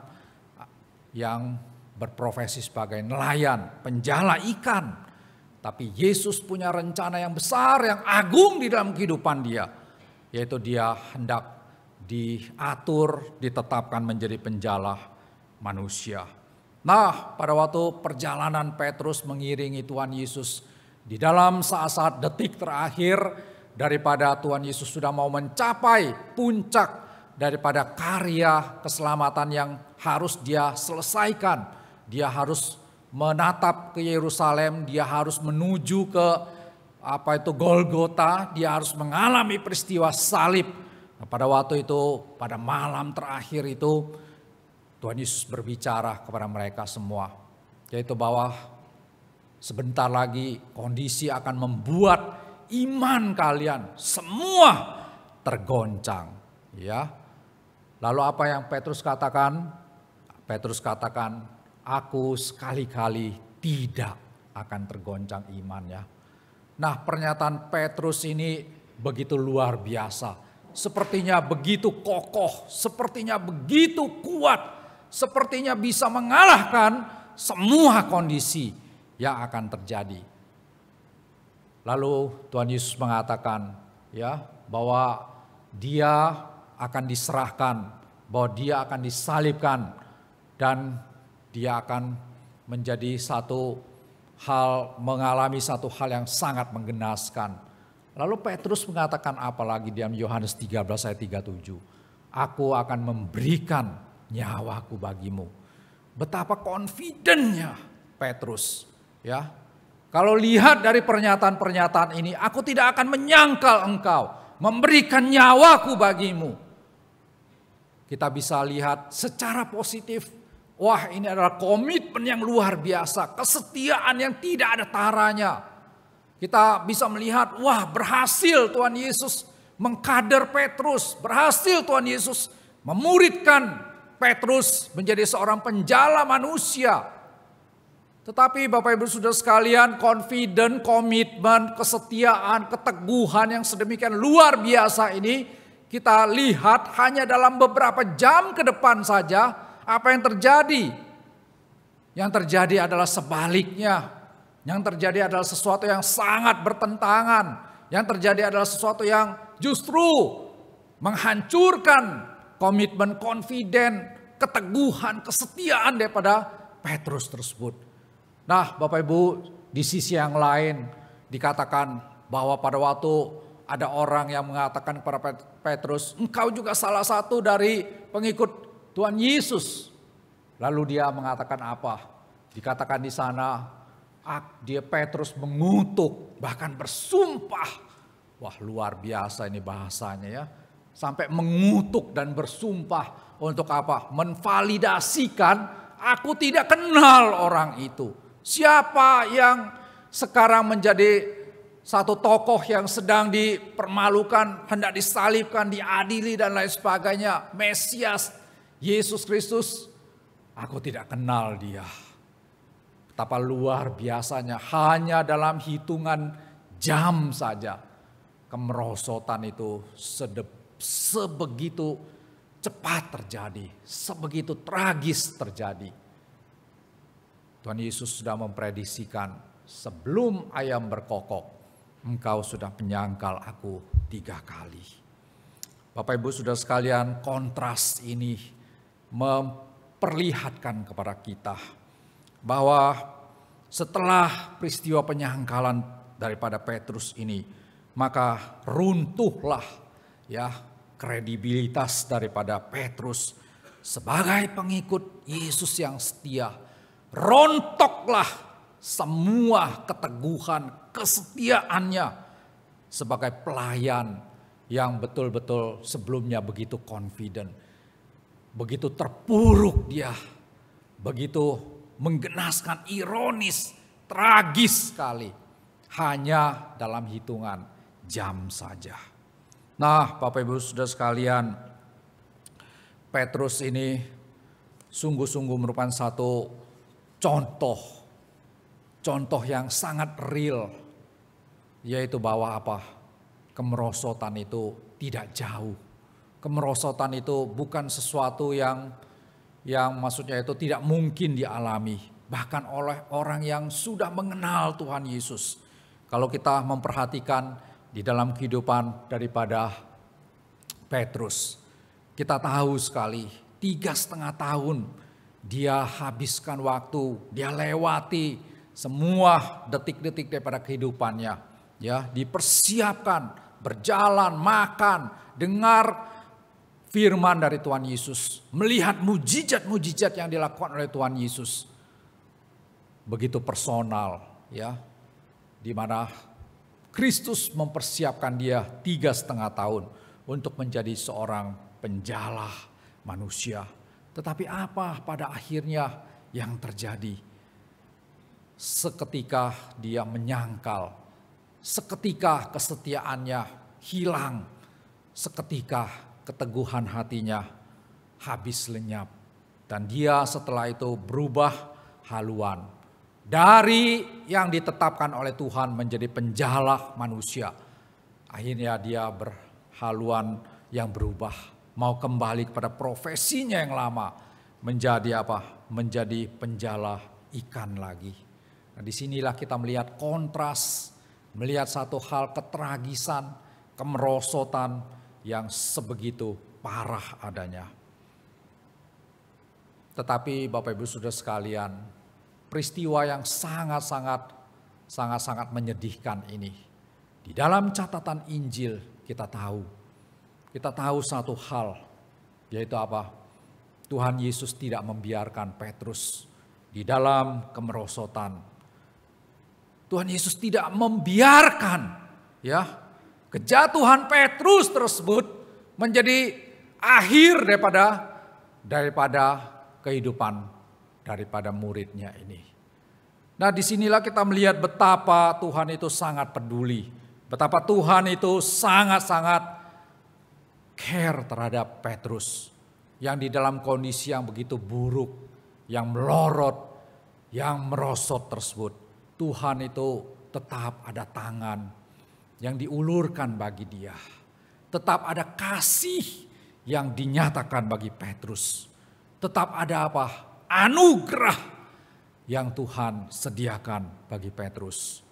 S2: yang berprofesi sebagai nelayan, penjala ikan. Tapi Yesus punya rencana yang besar, yang agung di dalam kehidupan dia. Yaitu dia hendak diatur, ditetapkan menjadi penjala manusia. Nah, pada waktu perjalanan Petrus mengiringi Tuhan Yesus di dalam saat-saat detik terakhir daripada Tuhan Yesus sudah mau mencapai puncak daripada karya keselamatan yang harus dia selesaikan. Dia harus menatap ke Yerusalem, dia harus menuju ke Golgota, dia harus mengalami peristiwa salib. Nah, pada waktu itu, pada malam terakhir itu, Tuhan Yesus berbicara kepada mereka semua, yaitu bahwa sebentar lagi kondisi akan membuat iman kalian semua tergoncang. Ya. Lalu apa yang Petrus katakan? Petrus katakan, aku sekali-kali tidak akan tergoncang imannya. Nah, pernyataan Petrus ini begitu luar biasa. Sepertinya begitu kokoh, sepertinya begitu kuat, sepertinya bisa mengalahkan semua kondisi yang akan terjadi. Lalu Tuhan Yesus mengatakan ya bahwa dia akan diserahkan, bahwa dia akan disalibkan, dan dia akan menjadi mengalami satu hal yang sangat menggenaskan. Lalu Petrus mengatakan apa lagi di dalam Yohanes 13 ayat 37? Aku akan memberikan nyawaku bagimu. Betapa confident-nya Petrus, ya. Kalau lihat dari pernyataan-pernyataan ini, aku tidak akan menyangkal engkau, memberikan nyawaku bagimu. Kita bisa lihat secara positif, wah ini adalah komitmen yang luar biasa, kesetiaan yang tidak ada taranya. Kita bisa melihat, wah berhasil Tuhan Yesus mengkader Petrus, berhasil Tuhan Yesus memuridkan Petrus menjadi seorang penjala manusia. Tetapi Bapak Ibu Saudara sekalian, confident, komitmen, kesetiaan, keteguhan yang sedemikian luar biasa ini kita lihat hanya dalam beberapa jam ke depan saja apa yang terjadi. Yang terjadi adalah sebaliknya. Yang terjadi adalah sesuatu yang sangat bertentangan. Yang terjadi adalah sesuatu yang justru menghancurkan komitmen, confident, keteguhan, kesetiaan daripada Petrus tersebut. Nah Bapak Ibu, di sisi yang lain dikatakan bahwa pada waktu ada orang yang mengatakan kepada Petrus, engkau juga salah satu dari pengikut Tuhan Yesus. Lalu dia mengatakan apa? Dikatakan di sana, dia Petrus mengutuk, bahkan bersumpah. Wah luar biasa ini bahasanya ya. Sampai mengutuk dan bersumpah untuk apa? Menvalidasikan aku tidak kenal orang itu. Siapa yang sekarang menjadi satu tokoh yang sedang dipermalukan, hendak disalibkan, diadili dan lain sebagainya. Mesias, Yesus Kristus, aku tidak kenal dia. Betapa luar biasanya, hanya dalam hitungan jam saja kemerosotan itu sebegitu cepat terjadi, sebegitu tragis terjadi. Tuhan Yesus sudah memprediksikan, sebelum ayam berkokok, engkau sudah menyangkal aku 3 kali. Bapak Ibu Saudara sekalian, kontras ini memperlihatkan kepada kita bahwa setelah peristiwa penyangkalan daripada Petrus ini, maka runtuhlah ya kredibilitas daripada Petrus sebagai pengikut Yesus yang setia. Rontoklah semua keteguhan, kesetiaannya sebagai pelayan yang betul-betul sebelumnya begitu confident, begitu terpuruk dia, begitu menggenaskan, ironis, tragis sekali, hanya dalam hitungan jam saja. Nah, Bapak Ibu Saudara sekalian, Petrus ini sungguh-sungguh merupakan satu contoh yang sangat real, yaitu bahwa apa? Kemerosotan itu tidak jauh. Kemerosotan itu bukan sesuatu yang maksudnya itu tidak mungkin dialami, bahkan oleh orang yang sudah mengenal Tuhan Yesus. Kalau kita memperhatikan di dalam kehidupan daripada Petrus, kita tahu sekali 3,5 tahun dia habiskan waktu, dia lewati semua detik-detik daripada kehidupannya, ya, dipersiapkan, berjalan, makan, dengar firman dari Tuhan Yesus, melihat mujizat-mujizat yang dilakukan oleh Tuhan Yesus. Begitu personal, ya, di mana Kristus mempersiapkan dia 3,5 tahun untuk menjadi seorang penjala manusia. Tetapi apa pada akhirnya yang terjadi? Seketika dia menyangkal, seketika kesetiaannya hilang, seketika keteguhan hatinya habis lenyap. Dan dia setelah itu berubah haluan. Dari yang ditetapkan oleh Tuhan menjadi penjala manusia. Akhirnya dia berhaluan yang berubah. Mau kembali kepada profesinya yang lama. Menjadi apa? Menjadi penjala ikan lagi. Nah, disinilah kita melihat kontras melihat satu hal ketragisan, kemerosotan yang sebegitu parah adanya. Tetapi Bapak Ibu Saudara sekalian, peristiwa yang sangat-sangat menyedihkan ini, di dalam catatan Injil kita tahu satu hal, yaitu apa? Tuhan Yesus tidak membiarkan Petrus di dalam kemerosotan. Tuhan Yesus tidak membiarkan kejatuhan Petrus tersebut menjadi akhir daripada kehidupan daripada muridnya ini. Nah, disinilah kita melihat betapa Tuhan itu sangat peduli, betapa Tuhan itu sangat-sangat care terhadap Petrus yang di dalam kondisi yang begitu buruk, yang melorot, yang merosot tersebut. Tuhan itu tetap ada tangan yang diulurkan bagi dia. Tetap ada kasih yang dinyatakan bagi Petrus. Tetap ada apa? Anugerah yang Tuhan sediakan bagi Petrus.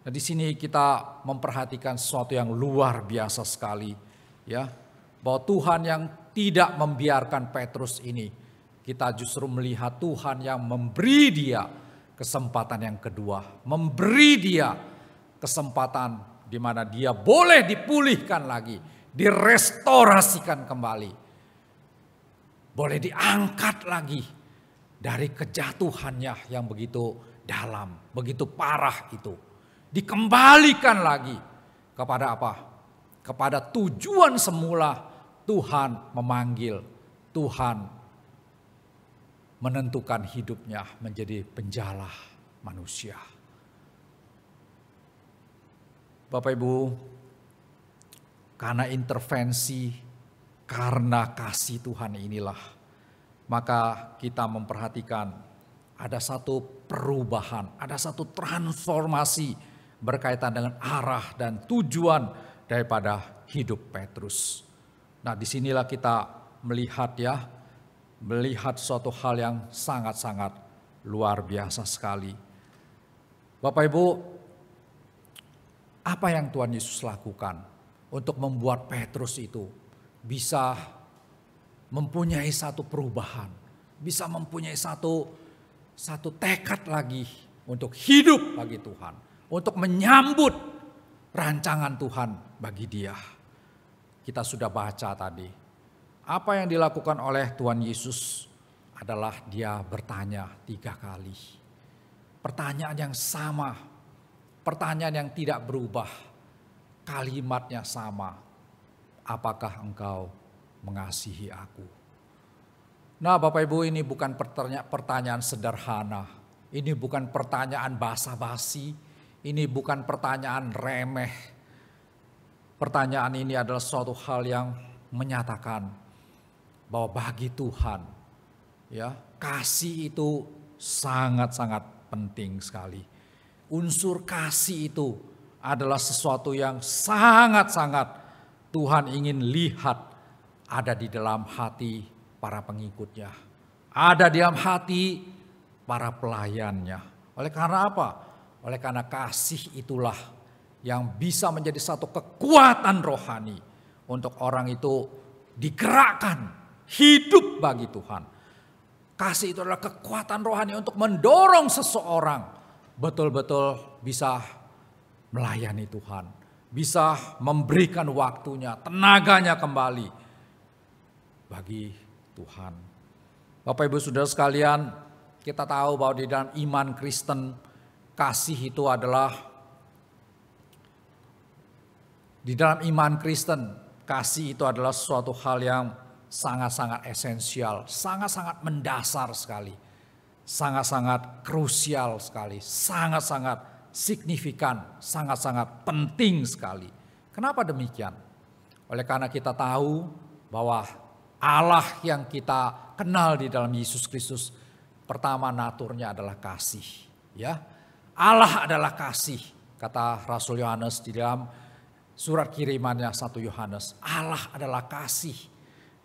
S2: Nah, di sini kita memperhatikan sesuatu yang luar biasa sekali, bahwa Tuhan yang tidak membiarkan Petrus ini, kita justru melihat Tuhan yang memberi dia kesempatan yang kedua, memberi dia kesempatan di mana dia boleh dipulihkan lagi, direstorasikan kembali, boleh diangkat lagi dari kejatuhannya yang begitu dalam, begitu parah itu, dikembalikan lagi kepada apa? Kepada tujuan semula. Tuhan memanggil, Tuhan menentukan hidupnya menjadi penjala manusia. Bapak Ibu, karena intervensi, karena kasih Tuhan inilah, maka kita memperhatikan ada satu perubahan, ada satu transformasi berkaitan dengan arah dan tujuan daripada hidup Petrus. Nah, disinilah kita melihat suatu hal yang sangat-sangat luar biasa sekali. Bapak Ibu, apa yang Tuhan Yesus lakukan untuk membuat Petrus itu bisa mempunyai satu perubahan, bisa mempunyai satu tekad lagi untuk hidup bagi Tuhan, untuk menyambut rancangan Tuhan bagi dia. Kita sudah baca tadi, apa yang dilakukan oleh Tuhan Yesus adalah dia bertanya 3 kali. Pertanyaan yang sama, pertanyaan yang tidak berubah, kalimatnya sama. Apakah engkau mengasihi aku? Nah, Bapak Ibu, ini bukan pertanyaan sederhana. Ini bukan pertanyaan basa-basi. Ini bukan pertanyaan remeh. Pertanyaan ini adalah suatu hal yang menyatakan bahwa bagi Tuhan, kasih itu sangat-sangat penting sekali. Unsur kasih itu adalah sesuatu yang sangat-sangat Tuhan ingin lihat ada di dalam hati para pengikutnya, ada di dalam hati para pelayannya. Oleh karena apa? Oleh karena kasih itulah yang bisa menjadi satu kekuatan rohani untuk orang itu digerakkan hidup bagi Tuhan. Kasih itu adalah kekuatan rohani untuk mendorong seseorang betul-betul bisa melayani Tuhan, bisa memberikan waktunya, tenaganya kembali bagi Tuhan. Bapak Ibu Saudara sekalian, kita tahu bahwa di dalam iman Kristen, kasih itu adalah suatu hal yang sangat-sangat esensial, sangat-sangat mendasar sekali, sangat-sangat krusial sekali, sangat-sangat signifikan, sangat-sangat penting sekali. Kenapa demikian? Oleh karena kita tahu bahwa Allah yang kita kenal di dalam Yesus Kristus, pertama naturnya adalah kasih. Allah adalah kasih, kata Rasul Yohanes di dalam surat kirimannya 1 Yohanes. Allah adalah kasih.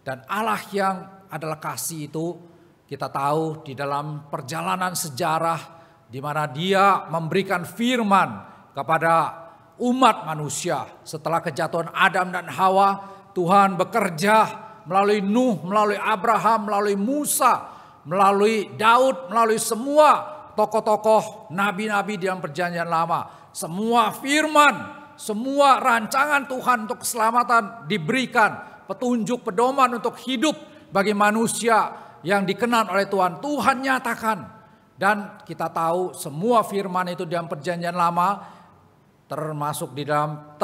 S2: Dan Allah yang adalah kasih itu kita tahu di dalam perjalanan sejarah di mana dia memberikan firman kepada umat manusia. Setelah kejatuhan Adam dan Hawa, Tuhan bekerja melalui Nuh, melalui Abraham, melalui Musa, melalui Daud, melalui semua tokoh-tokoh nabi-nabi di dalam perjanjian lama. Semua firman, semua rancangan Tuhan untuk keselamatan diberikan. Petunjuk, pedoman untuk hidup bagi manusia yang dikenal oleh Tuhan. Tuhan nyatakan. Dan kita tahu semua firman itu di dalam perjanjian lama termasuk di dalam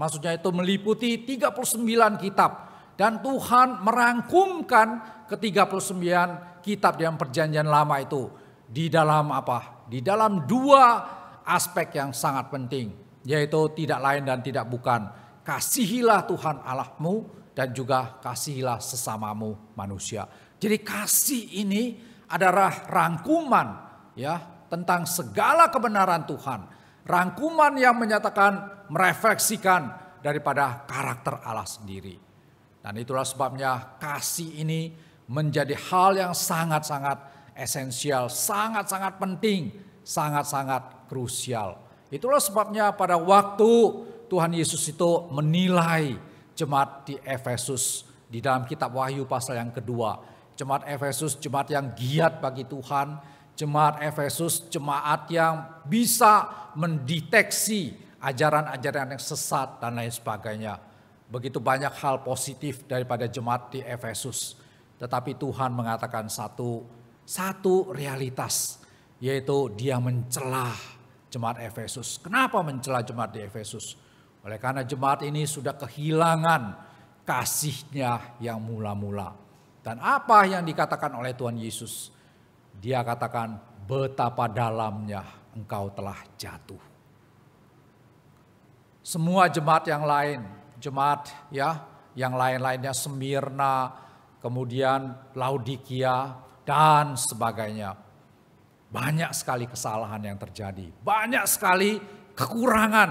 S2: maksudnya itu meliputi 39 kitab. Dan Tuhan merangkumkan ke 39 kitab di dalam perjanjian lama itu. Di dalam apa? Di dalam dua aspek yang sangat penting. Yaitu tidak lain dan tidak bukan. Kasihilah Tuhan Allahmu dan juga kasihilah sesamamu manusia. Jadi kasih ini adalah rangkuman ya tentang segala kebenaran Tuhan. Rangkuman yang menyatakan, merefleksikan daripada karakter Allah sendiri. Dan itulah sebabnya kasih ini menjadi hal yang sangat-sangat esensial, sangat-sangat penting, sangat-sangat krusial. Itulah sebabnya pada waktu Tuhan Yesus itu menilai jemaat di Efesus di dalam kitab Wahyu pasal yang kedua. Jemaat Efesus jemaat yang giat bagi Tuhan. Jemaat Efesus jemaat yang bisa mendeteksi ajaran-ajaran yang sesat dan lain sebagainya. Begitu banyak hal positif daripada jemaat di Efesus. Tetapi Tuhan mengatakan satu realitas, yaitu Dia mencela jemaat Efesus. Kenapa mencela jemaat di Efesus? Oleh karena jemaat ini sudah kehilangan kasihnya yang mula-mula. Dan apa yang dikatakan oleh Tuhan Yesus? Dia katakan betapa dalamnya engkau telah jatuh. Semua jemaat yang lain, jemaat ya yang lain-lainnya Smyrna, kemudian Laodikia dan sebagainya. Banyak sekali kesalahan yang terjadi, banyak sekali kekurangan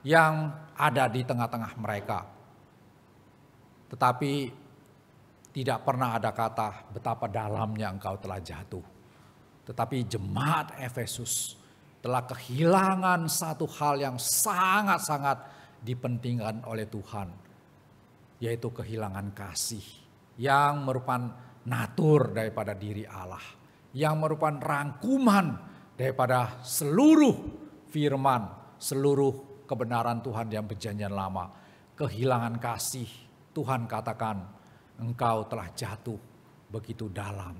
S2: yang ada di tengah-tengah mereka. Tetapi tidak pernah ada kata betapa dalamnya engkau telah jatuh. Tetapi jemaat Efesus telah kehilangan satu hal yang sangat-sangat dipentingkan oleh Tuhan. Yaitu kehilangan kasih yang merupakan natur daripada diri Allah. Yang merupakan rangkuman daripada seluruh firman, seluruh kebenaran Tuhan yang perjanjian lama. Kehilangan kasih, Tuhan katakan engkau telah jatuh begitu dalam.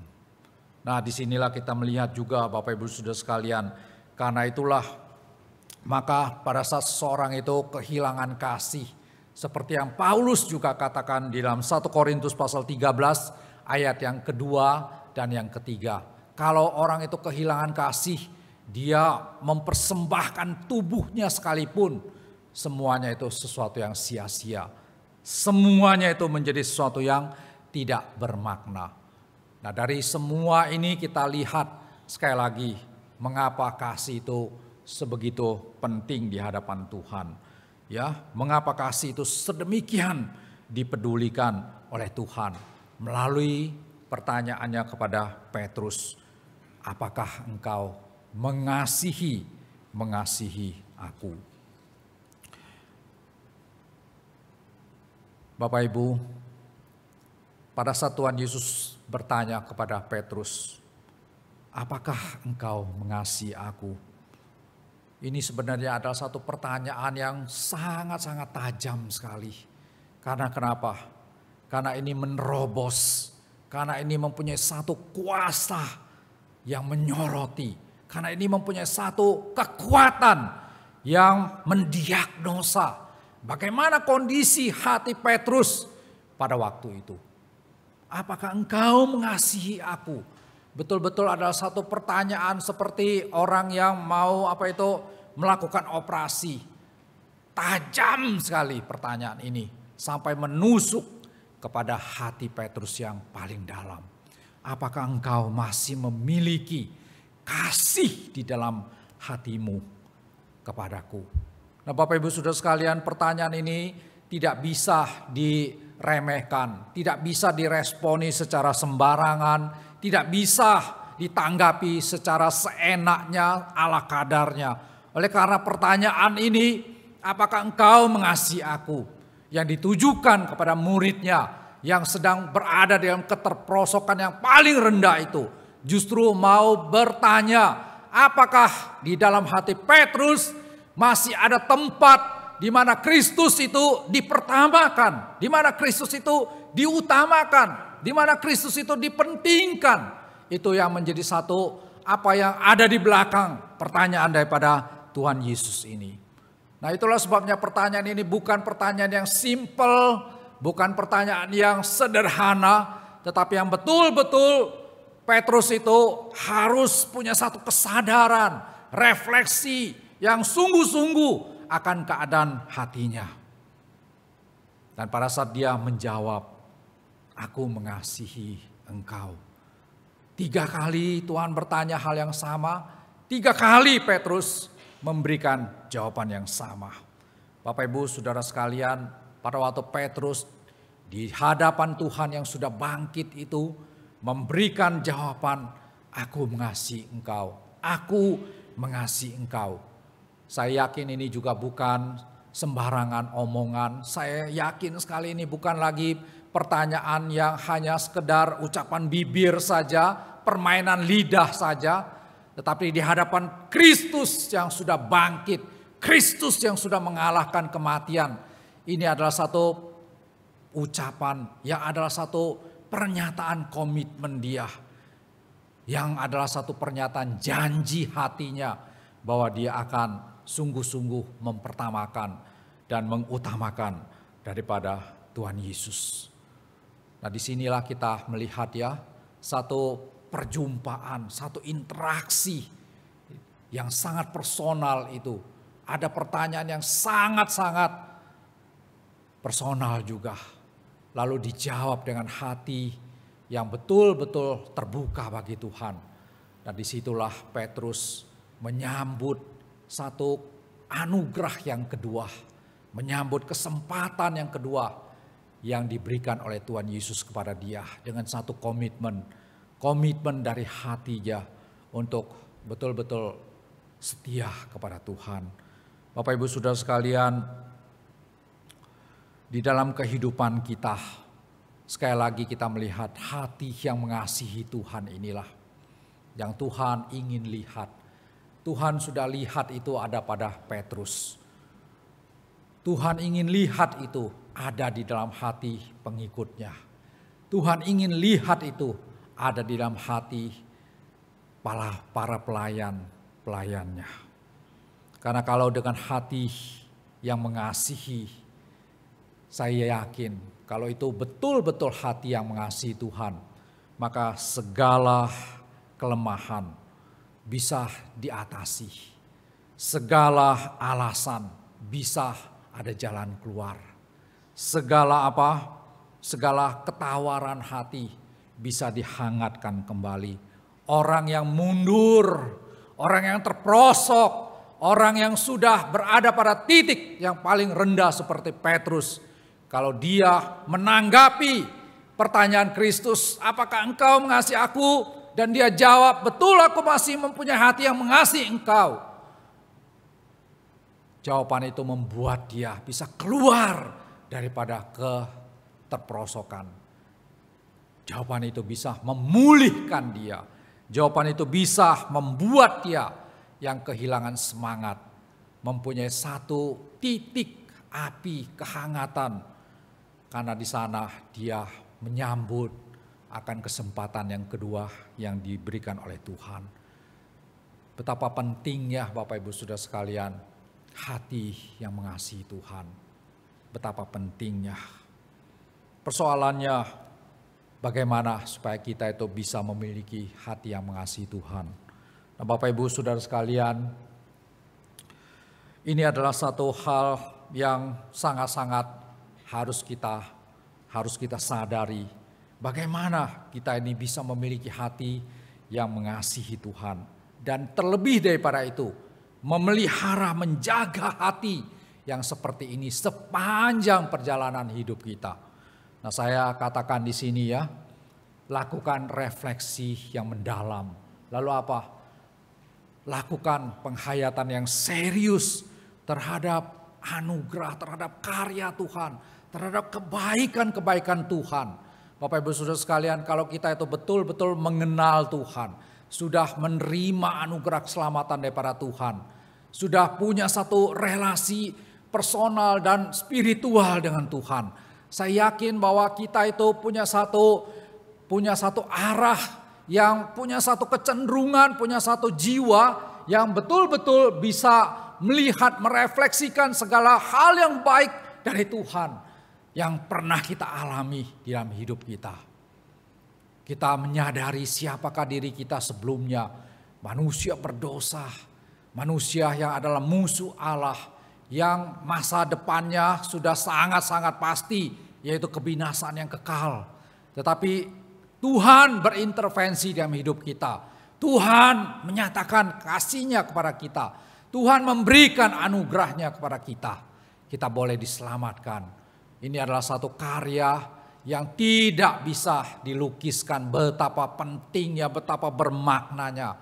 S2: Nah, disinilah kita melihat juga Bapak Ibu Saudara sekalian. Karena itulah maka pada saat seseorang itu kehilangan kasih. Seperti yang Paulus juga katakan di dalam 1 Korintus pasal 13 ayat yang kedua dan yang ketiga. Kalau orang itu kehilangan kasih, dia mempersembahkan tubuhnya sekalipun. Semuanya itu sesuatu yang sia-sia. Semuanya itu menjadi sesuatu yang tidak bermakna. Nah, dari semua ini kita lihat sekali lagi mengapa kasih itu sebegitu penting di hadapan Tuhan. Ya, mengapa kasih itu sedemikian dipedulikan oleh Tuhan melalui pertanyaannya kepada Petrus, apakah engkau mengasihi aku? Bapak Ibu, pada saat Tuhan Yesus bertanya kepada Petrus, apakah engkau mengasihi aku? Ini sebenarnya adalah satu pertanyaan yang sangat-sangat tajam sekali. Karena kenapa? Karena ini menerobos, karena ini mempunyai satu kuasa yang menyoroti, karena ini mempunyai satu kekuatan yang mendiagnosa bagaimana kondisi hati Petrus pada waktu itu. Apakah engkau mengasihi aku? Betul-betul adalah satu pertanyaan seperti orang yang mau melakukan operasi. Tajam sekali pertanyaan ini sampai menusuk kepada hati Petrus yang paling dalam. Apakah engkau masih memiliki kasih di dalam hatimu kepadaku? Nah, Bapak Ibu Saudara sekalian, pertanyaan ini tidak bisa diremehkan, tidak bisa diresponi secara sembarangan, tidak bisa ditanggapi secara seenaknya ala kadarnya. Oleh karena pertanyaan ini, apakah engkau mengasihi aku? Yang ditujukan kepada muridnya yang sedang berada dalam keterperosokan yang paling rendah itu. Justru mau bertanya, apakah di dalam hati Petrus masih ada tempat di mana Kristus itu dipertamakan, di mana Kristus itu diutamakan, di mana Kristus itu dipentingkan. Itu yang menjadi satu apa yang ada di belakang pertanyaan daripada Tuhan Yesus ini. Nah, itulah sebabnya pertanyaan ini bukan pertanyaan yang simple, bukan pertanyaan yang sederhana, tetapi yang betul-betul Petrus itu harus punya satu kesadaran, refleksi yang sungguh-sungguh akan keadaan hatinya. Dan pada saat dia menjawab, aku mengasihi engkau. 3 kali Tuhan bertanya hal yang sama. 3 kali Petrus memberikan jawaban yang sama. Bapak Ibu Saudara sekalian, pada waktu Petrus di hadapan Tuhan yang sudah bangkit itu memberikan jawaban, aku mengasihi engkau. Aku mengasihi engkau. Saya yakin ini juga bukan sembarangan omongan. Saya yakin sekali ini bukan lagi pertanyaan yang hanya sekedar ucapan bibir saja, permainan lidah saja. Tetapi di hadapan Kristus yang sudah bangkit, Kristus yang sudah mengalahkan kematian. Ini adalah satu ucapan, yang adalah satu pernyataan komitmen dia. Yang adalah satu pernyataan janji hatinya bahwa dia akan sungguh-sungguh mempertamakan dan mengutamakan daripada Tuhan Yesus. Nah, disinilah kita melihat ya satu perjumpaan, satu interaksi yang sangat personal itu. Ada pertanyaan yang sangat-sangat personal juga. Lalu dijawab dengan hati yang betul-betul terbuka bagi Tuhan. Dan disitulah Petrus menyambut satu anugerah yang kedua, menyambut kesempatan yang kedua yang diberikan oleh Tuhan Yesus kepada dia dengan satu komitmen dari hatinya untuk betul-betul setia kepada Tuhan. Bapak Ibu Saudara sekalian, di dalam kehidupan kita, sekali lagi kita melihat hati yang mengasihi Tuhan inilah yang Tuhan ingin lihat. Tuhan sudah lihat itu ada pada Petrus. Tuhan ingin lihat itu ada di dalam hati pengikutnya. Tuhan ingin lihat itu ada di dalam hati para pelayannya. Karena kalau dengan hati yang mengasihi, saya yakin kalau itu betul-betul hati yang mengasihi Tuhan, maka segala kelemahan bisa diatasi. Segala alasan bisa ada jalan keluar. Segala ketawaran hati bisa dihangatkan kembali. Orang yang mundur, orang yang terperosok, orang yang sudah berada pada titik yang paling rendah seperti Petrus, kalau dia menanggapi pertanyaan Kristus, apakah engkau mengasihi aku? Dan dia jawab, betul aku masih mempunyai hati yang mengasihi engkau. Jawaban itu membuat dia bisa keluar daripada keterperosokan. Jawaban itu bisa memulihkan dia. Jawaban itu bisa membuat dia yang kehilangan semangat, mempunyai satu titik api kehangatan. Karena di sana dia menyambut akan kesempatan yang kedua yang diberikan oleh Tuhan. Betapa pentingnya Bapak Ibu Saudara sekalian, hati yang mengasihi Tuhan. Betapa pentingnya. Persoalannya bagaimana supaya kita itu bisa memiliki hati yang mengasihi Tuhan. Nah, Bapak Ibu Saudara sekalian, ini adalah satu hal yang sangat-sangat harus kita sadari. Bagaimana kita ini bisa memiliki hati yang mengasihi Tuhan. Dan terlebih daripada itu, memelihara, menjaga hati yang seperti ini sepanjang perjalanan hidup kita. Nah, saya katakan di sini ya, lakukan refleksi yang mendalam. Lalu apa? lakukan penghayatan yang serius terhadap anugerah, terhadap karya Tuhan, terhadap kebaikan-kebaikan Tuhan. Bapak Ibu Saudara sekalian, kalau kita itu betul-betul mengenal Tuhan, sudah menerima anugerah keselamatan daripada Tuhan, sudah punya satu relasi personal dan spiritual dengan Tuhan, saya yakin bahwa kita itu punya satu arah, yang punya satu kecenderungan, punya satu jiwa yang betul-betul bisa melihat, merefleksikan segala hal yang baik dari Tuhan yang pernah kita alami di dalam hidup kita. Kita menyadari siapakah diri kita sebelumnya, manusia berdosa, manusia yang adalah musuh Allah, yang masa depannya sudah sangat-sangat pasti, yaitu kebinasaan yang kekal. Tetapi Tuhan berintervensi dalam hidup kita. Tuhan menyatakan kasih-Nya kepada kita. Tuhan memberikan anugerah-Nya kepada kita. Kita boleh diselamatkan. Ini adalah satu karya yang tidak bisa dilukiskan, betapa pentingnya, betapa bermaknanya.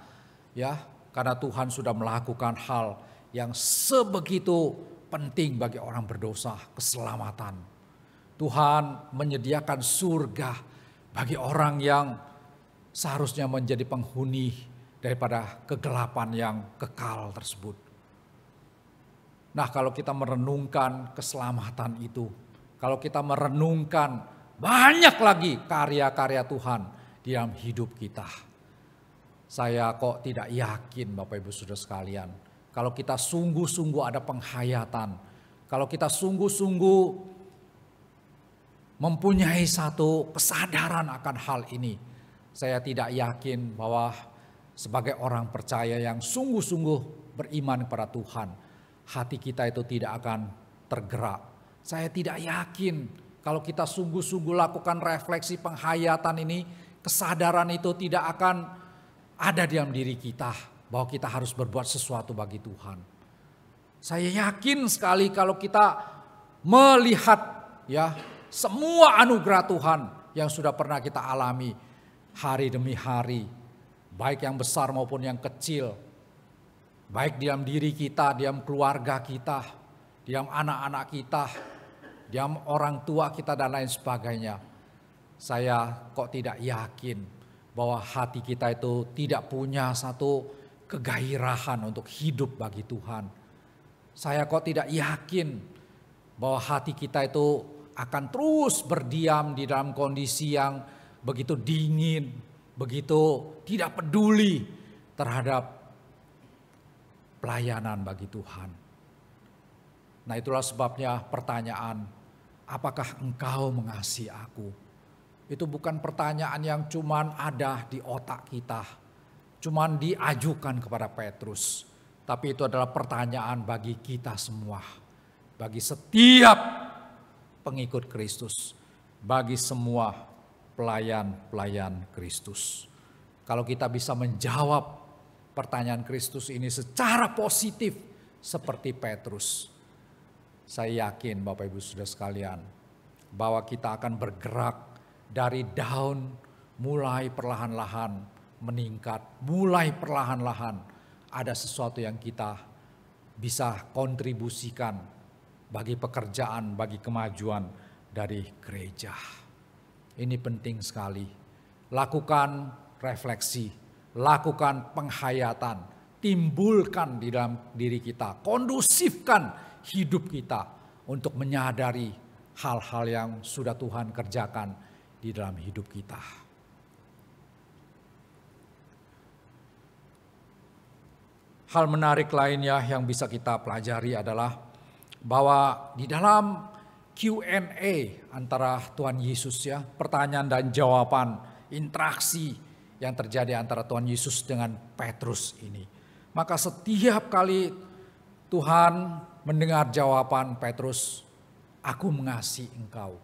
S2: Ya, karena Tuhan sudah melakukan hal yang sebegitu penting bagi orang berdosa, keselamatan. Tuhan menyediakan surga bagi orang yang seharusnya menjadi penghuni daripada kegelapan yang kekal tersebut. Nah, kalau kita merenungkan keselamatan itu, kalau kita merenungkan banyak lagi karya-karya Tuhan di dalam hidup kita, saya kok tidak yakin Bapak Ibu Saudara sekalian, kalau kita sungguh-sungguh ada penghayatan, kalau kita sungguh-sungguh mempunyai satu kesadaran akan hal ini, saya tidak yakin bahwa sebagai orang percaya yang sungguh-sungguh beriman kepada Tuhan, hati kita itu tidak akan tergerak. Saya tidak yakin kalau kita sungguh-sungguh lakukan refleksi penghayatan ini, kesadaran itu tidak akan ada di dalam diri kita bahwa kita harus berbuat sesuatu bagi Tuhan. Saya yakin sekali kalau kita melihat ya semua anugerah Tuhan yang sudah pernah kita alami hari demi hari, baik yang besar maupun yang kecil, baik di dalam diri kita, di dalam keluarga kita, di dalam anak-anak kita, di dalam orang tua kita dan lain sebagainya. Saya kok tidak yakin bahwa hati kita itu tidak punya satu kegairahan untuk hidup bagi Tuhan. Saya kok tidak yakin bahwa hati kita itu akan terus berdiam di dalam kondisi yang begitu dingin, begitu tidak peduli terhadap pelayanan bagi Tuhan. Nah, itulah sebabnya pertanyaan, apakah engkau mengasihi aku? Itu bukan pertanyaan yang cuman ada di otak kita, cuman diajukan kepada Petrus. Tapi itu adalah pertanyaan bagi kita semua, bagi setiap pengikut Kristus, bagi semua pelayan-pelayan Kristus. Kalau kita bisa menjawab pertanyaan Kristus ini secara positif seperti Petrus, saya yakin Bapak Ibu Saudara sekalian bahwa kita akan bergerak dari down, mulai perlahan-lahan meningkat, mulai perlahan-lahan ada sesuatu yang kita bisa kontribusikan bagi pekerjaan, bagi kemajuan dari gereja. Ini penting sekali. Lakukan refleksi, lakukan penghayatan, timbulkan di dalam diri kita, kondusifkan hidup kita untuk menyadari hal-hal yang sudah Tuhan kerjakan di dalam hidup kita. Hal menarik lainnya yang bisa kita pelajari adalah bahwa di dalam Q&A antara Tuhan Yesus ya, pertanyaan dan jawaban, interaksi yang terjadi antara Tuhan Yesus dengan Petrus ini. Maka setiap kali Tuhan mendengar jawaban Petrus, aku mengasihi engkau.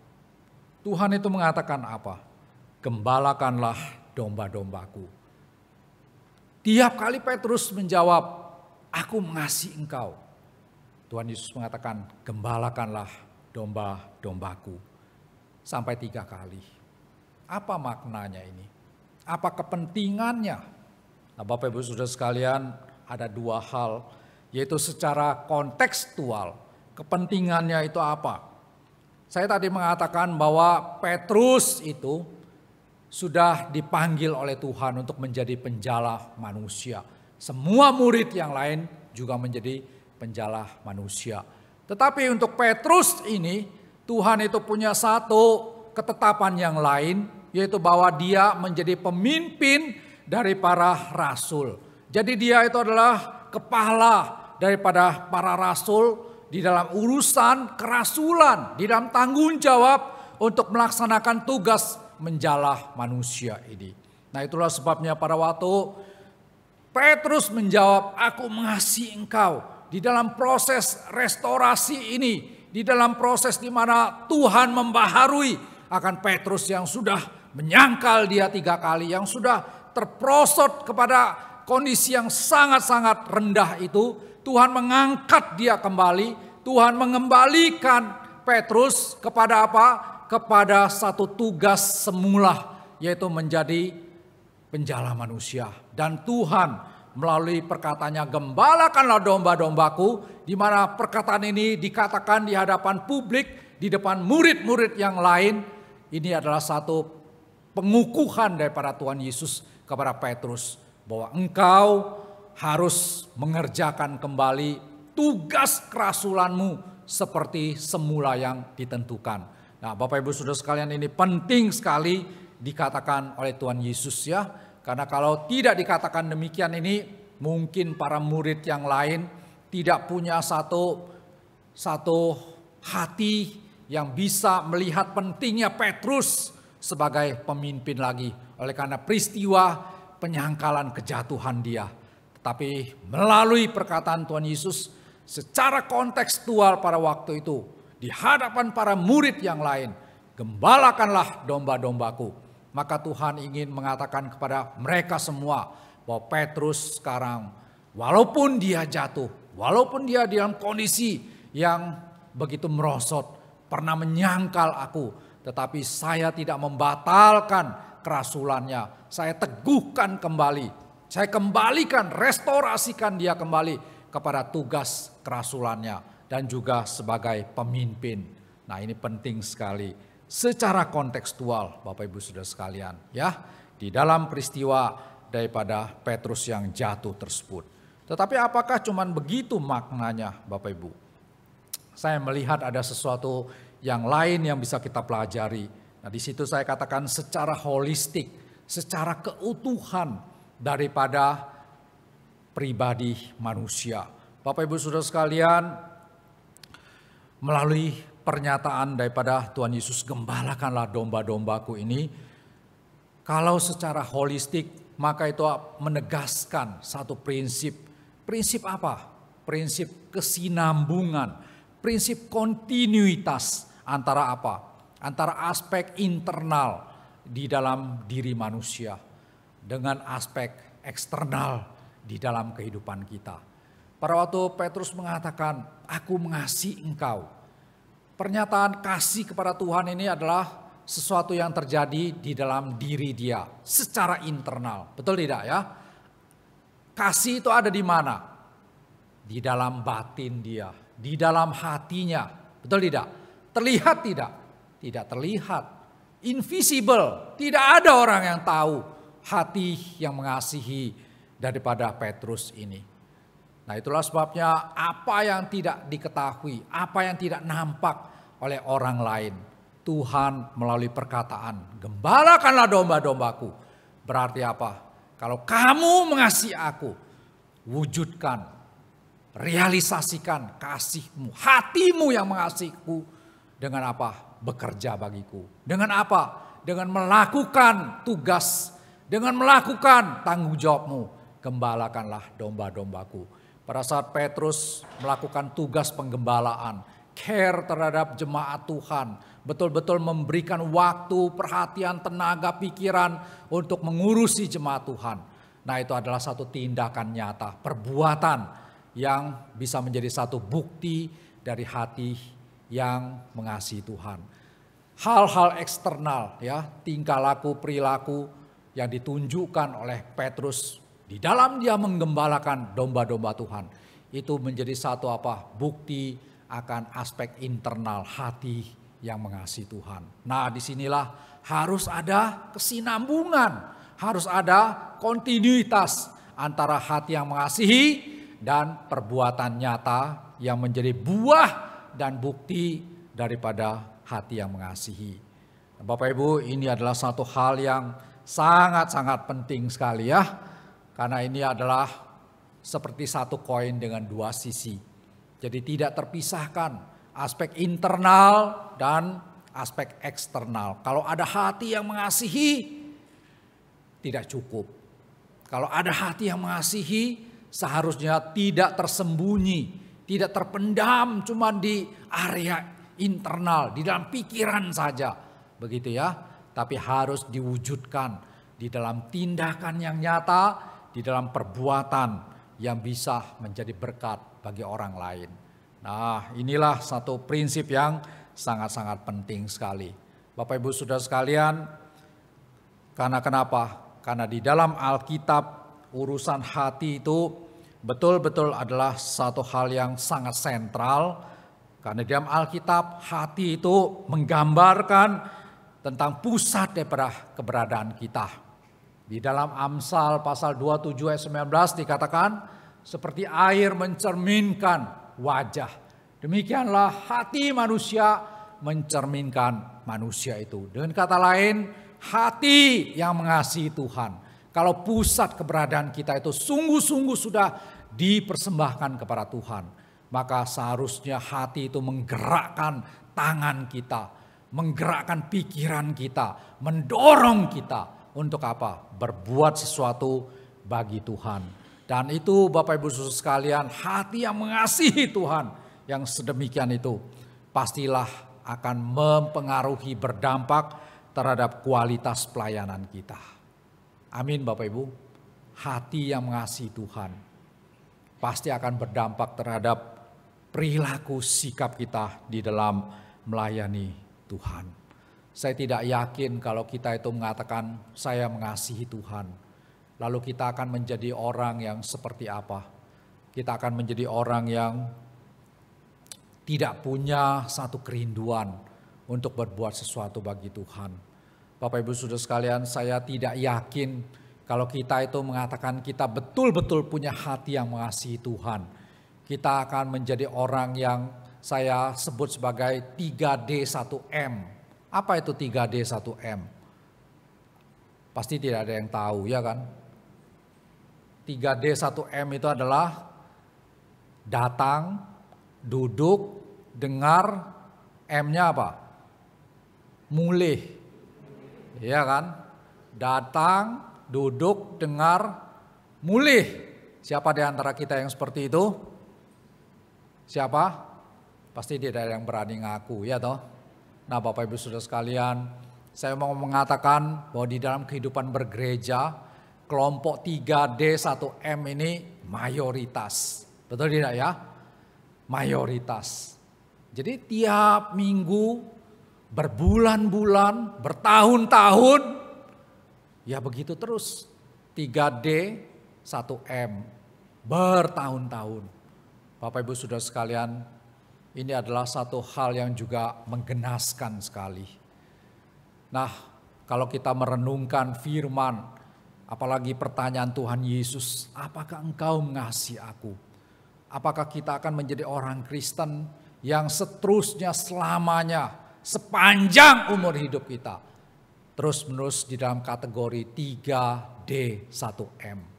S2: Tuhan itu mengatakan apa? Gembalakanlah domba-dombaku. Tiap kali Petrus menjawab, aku mengasihi engkau, Tuhan Yesus mengatakan, gembalakanlah domba-dombaku. Sampai 3 kali. Apa maknanya ini? Apa kepentingannya? Nah, Bapak Ibu Saudara sekalian, ada dua hal, yaitu secara kontekstual. Kepentingannya itu apa? Saya tadi mengatakan bahwa Petrus itu sudah dipanggil oleh Tuhan untuk menjadi penjala manusia. Semua murid yang lain juga menjadi penjala manusia. Tetapi untuk Petrus ini, Tuhan itu punya satu ketetapan yang lain, yaitu bahwa dia menjadi pemimpin dari para rasul. Jadi dia itu adalah kepala daripada para rasul di dalam urusan kerasulan, di dalam tanggung jawab untuk melaksanakan tugas menjala manusia ini. Nah, itulah sebabnya pada waktu Petrus menjawab, "Aku mengasihi engkau." Di dalam proses restorasi ini, di dalam proses di mana Tuhan membaharui akan Petrus yang sudah menyangkal dia 3 kali, yang sudah terprosot kepada kondisi yang sangat-sangat rendah itu, Tuhan mengangkat dia kembali, Tuhan mengembalikan Petrus kepada apa? Kepada satu tugas semula, yaitu menjadi penjala manusia. Dan Tuhan melalui perkataannya, "Gembalakanlah domba-dombaku," di mana perkataan ini dikatakan di hadapan publik, di depan murid-murid yang lain. Ini adalah satu pengukuhan daripada Tuhan Yesus kepada Petrus, bahwa engkau harus mengerjakan kembali tugas kerasulanmu seperti semula yang ditentukan. Nah, Bapak Ibu Saudara sekalian, ini penting sekali dikatakan oleh Tuhan Yesus ya. Karena kalau tidak dikatakan demikian ini, mungkin para murid yang lain tidak punya satu hati yang bisa melihat pentingnya Petrus sebagai pemimpin lagi. Oleh karena peristiwa penyangkalan kejatuhan dia. Tetapi melalui perkataan Tuhan Yesus secara kontekstual pada waktu itu, di hadapan para murid yang lain, "Gembalakanlah domba-dombaku." Maka Tuhan ingin mengatakan kepada mereka semua bahwa Petrus sekarang, walaupun dia jatuh, walaupun dia dalam kondisi yang begitu merosot, pernah menyangkal aku, tetapi saya tidak membatalkan kerasulannya. Saya teguhkan kembali, saya kembalikan, restorasikan dia kembali kepada tugas kerasulannya dan juga sebagai pemimpin. Nah, ini penting sekali secara kontekstual, Bapak Ibu Saudara sekalian, ya, di dalam peristiwa daripada Petrus yang jatuh tersebut. Tetapi apakah cuman begitu maknanya, Bapak Ibu? Saya melihat ada sesuatu yang lain yang bisa kita pelajari. Nah, di situ saya katakan secara holistik, secara keutuhan daripada pribadi manusia. Bapak Ibu Saudara sekalian, melalui pernyataan daripada Tuhan Yesus, "Gembalakanlah domba-dombaku" ini, kalau secara holistik, maka itu menegaskan satu prinsip. Prinsip apa? Prinsip kesinambungan, prinsip kontinuitas antara apa? Antara aspek internal di dalam diri manusia dengan aspek eksternal di dalam kehidupan kita. Pada waktu Petrus mengatakan, "Aku mengasihi engkau." Pernyataan kasih kepada Tuhan ini adalah sesuatu yang terjadi di dalam diri dia secara internal. Betul tidak ya? Kasih itu ada di mana? Di dalam batin dia, di dalam hatinya. Betul tidak? Terlihat tidak? Tidak terlihat. Invisible. Tidak ada orang yang tahu hati yang mengasihi daripada Petrus ini. Nah, itulah sebabnya apa yang tidak diketahui, apa yang tidak nampak oleh orang lain, Tuhan melalui perkataan, "Gembalakanlah domba-dombaku." Berarti apa? Kalau kamu mengasihi aku, wujudkan, realisasikan kasihmu, hatimu yang mengasihiku dengan apa? Bekerja bagiku. Dengan apa? Dengan melakukan tugas, dengan melakukan tanggung jawabmu. Gembalakanlah domba-dombaku. Pada saat Petrus melakukan tugas penggembalaan, care terhadap jemaat Tuhan, betul-betul memberikan waktu, perhatian, tenaga, pikiran untuk mengurusi jemaat Tuhan. Nah, itu adalah satu tindakan nyata, perbuatan yang bisa menjadi satu bukti dari hati yang mengasihi Tuhan. Hal-hal eksternal ya, tingkah laku, perilaku yang ditunjukkan oleh Petrus di dalam dia menggembalakan domba-domba Tuhan. Itu menjadi satu bukti akan aspek internal hati yang mengasihi Tuhan. Nah, disinilah harus ada kesinambungan, harus ada kontinuitas antara hati yang mengasihi dan perbuatan nyata yang menjadi buah dan bukti daripada hati yang mengasihi. Bapak Ibu, ini adalah satu hal yang sangat-sangat penting sekali ya. Karena ini adalah seperti satu koin dengan dua sisi. Jadi tidak terpisahkan aspek internal dan aspek eksternal. Kalau ada hati yang mengasihi, tidak cukup. Kalau ada hati yang mengasihi, seharusnya tidak tersembunyi, tidak terpendam cuma di area internal, di dalam pikiran saja. Begitu ya, tapi harus diwujudkan di dalam tindakan yang nyata, di dalam perbuatan yang bisa menjadi berkat bagi orang lain. Nah, inilah satu prinsip yang sangat-sangat penting sekali. Bapak Ibu Saudara sekalian, karena kenapa? Karena di dalam Alkitab urusan hati itu betul-betul adalah satu hal yang sangat sentral. Karena di dalam Alkitab hati itu menggambarkan tentang pusat daripada keberadaan kita. Di dalam Amsal pasal 27 ayat 19 dikatakan, seperti air mencerminkan wajah, demikianlah hati manusia mencerminkan manusia itu. Dengan kata lain, hati yang mengasihi Tuhan. Kalau pusat keberadaan kita itu sungguh-sungguh sudah dipersembahkan kepada Tuhan, maka seharusnya hati itu menggerakkan tangan kita, menggerakkan pikiran kita, mendorong kita untuk apa? Berbuat sesuatu bagi Tuhan. Dan itu Bapak Ibu Saudara sekalian, hati yang mengasihi Tuhan yang sedemikian itu pastilah akan mempengaruhi, berdampak terhadap kualitas pelayanan kita. Amin Bapak Ibu. Hati yang mengasihi Tuhan pasti akan berdampak terhadap perilaku sikap kita di dalam melayani Tuhan. Saya tidak yakin kalau kita itu mengatakan saya mengasihi Tuhan, lalu kita akan menjadi orang yang seperti apa? Kita akan menjadi orang yang tidak punya satu kerinduan untuk berbuat sesuatu bagi Tuhan. Bapak Ibu Saudara sekalian, saya tidak yakin kalau kita itu mengatakan kita betul-betul punya hati yang mengasihi Tuhan. Kita akan menjadi orang yang saya sebut sebagai 3D 1M. Apa itu 3D 1M? Pasti tidak ada yang tahu ya kan? 3D 1M itu adalah datang, duduk, dengar, M-nya apa? Mulih. Ya kan? Datang, duduk, dengar, mulih. Siapa di antara kita yang seperti itu? Siapa? Pasti tidak ada yang berani ngaku ya toh? Nah Bapak Ibu Saudara sekalian, saya mau mengatakan bahwa di dalam kehidupan bergereja, kelompok 3D 1M ini mayoritas. Betul tidak ya? Mayoritas. Jadi tiap minggu, berbulan-bulan, bertahun-tahun, ya begitu terus. 3D 1M, bertahun-tahun. Bapak Ibu Saudara sekalian, ini adalah satu hal yang juga menggenaskan sekali. Nah, kalau kita merenungkan firman, apalagi pertanyaan Tuhan Yesus, apakah engkau mengasihi aku? Apakah kita akan menjadi orang Kristen yang seterusnya selamanya, sepanjang umur hidup kita, terus-menerus di dalam kategori 3D 1M?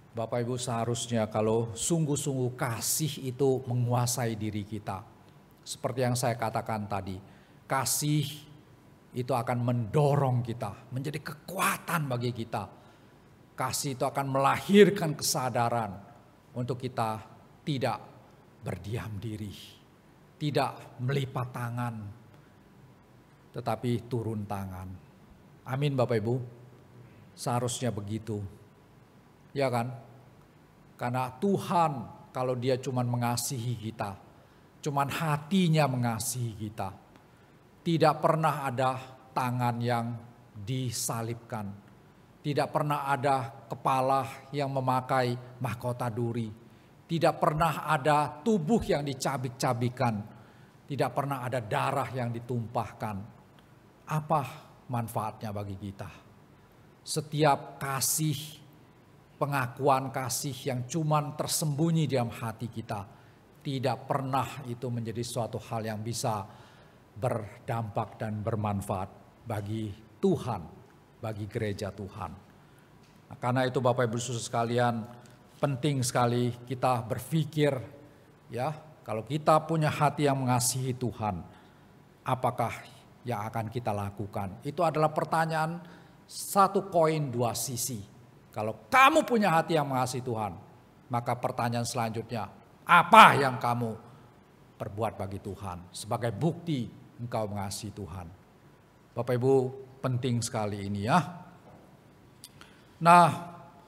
S2: Bapak Ibu, seharusnya kalau sungguh-sungguh kasih itu menguasai diri kita. Seperti yang saya katakan tadi, kasih itu akan mendorong kita, menjadi kekuatan bagi kita. Kasih itu akan melahirkan kesadaran untuk kita tidak berdiam diri, tidak melipat tangan, tetapi turun tangan. Amin Bapak Ibu, seharusnya begitu. Ya kan? Karena Tuhan kalau dia cuma mengasihi kita, cuma hatinya mengasihi kita, tidak pernah ada tangan yang disalibkan. Tidak pernah ada kepala yang memakai mahkota duri. Tidak pernah ada tubuh yang dicabik-cabikan. Tidak pernah ada darah yang ditumpahkan. Apa manfaatnya bagi kita? Setiap kasih, pengakuan kasih yang cuman tersembunyi di dalam hati kita, tidak pernah itu menjadi suatu hal yang bisa berdampak dan bermanfaat bagi Tuhan, bagi gereja Tuhan. Nah, karena itu Bapak Ibu Saudara sekalian, penting sekali kita berpikir, ya, kalau kita punya hati yang mengasihi Tuhan, apakah yang akan kita lakukan? Itu adalah pertanyaan satu koin dua sisi. Kalau kamu punya hati yang mengasihi Tuhan, maka pertanyaan selanjutnya, apa yang kamu perbuat bagi Tuhan sebagai bukti engkau mengasihi Tuhan? Bapak Ibu, penting sekali ini ya. Nah,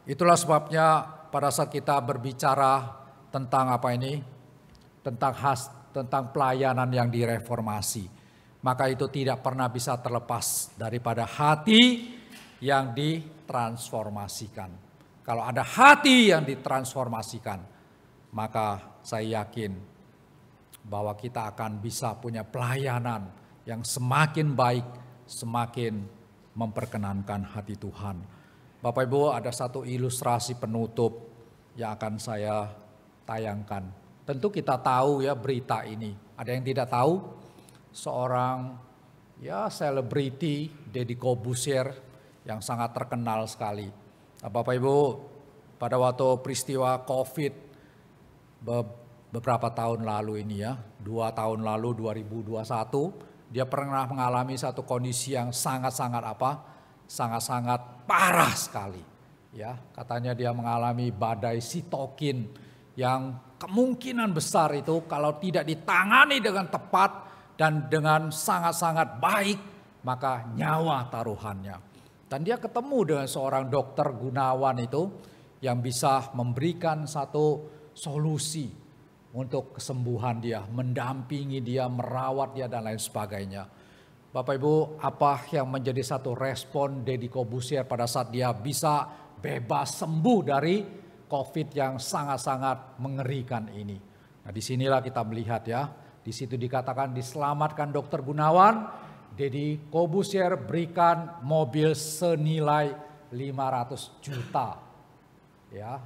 S2: itulah sebabnya pada saat kita berbicara tentang apa ini, tentang pelayanan yang direformasi, maka itu tidak pernah bisa terlepas daripada hati yang ditransformasikan. Kalau ada hati yang ditransformasikan, maka saya yakin bahwa kita akan bisa punya pelayanan yang semakin baik, semakin memperkenankan hati Tuhan. Bapak Ibu, ada satu ilustrasi penutup yang akan saya tayangkan. Tentu kita tahu ya berita ini. Ada yang tidak tahu? Seorang ya selebriti, Deddy Corbuzier, yang sangat terkenal sekali. Nah, Bapak Ibu, pada waktu peristiwa COVID beberapa tahun lalu ini ya, 2 tahun lalu 2021, dia pernah mengalami satu kondisi yang sangat-sangat parah sekali. Ya, katanya dia mengalami badai sitokin yang kemungkinan besar itu kalau tidak ditangani dengan tepat dan dengan sangat-sangat baik, maka nyawa taruhannya. Dan dia ketemu dengan seorang dokter Gunawan itu yang bisa memberikan satu solusi untuk kesembuhan dia, mendampingi dia, merawat dia dan lain sebagainya. Bapak Ibu, apa yang menjadi satu respon Deddy Corbuzier pada saat dia bisa bebas sembuh dari COVID yang sangat-sangat mengerikan ini? Nah, disinilah kita melihat ya, di situ dikatakan diselamatkan dokter Gunawan, Deddy Corbuzier berikan mobil senilai 500 juta. Ya,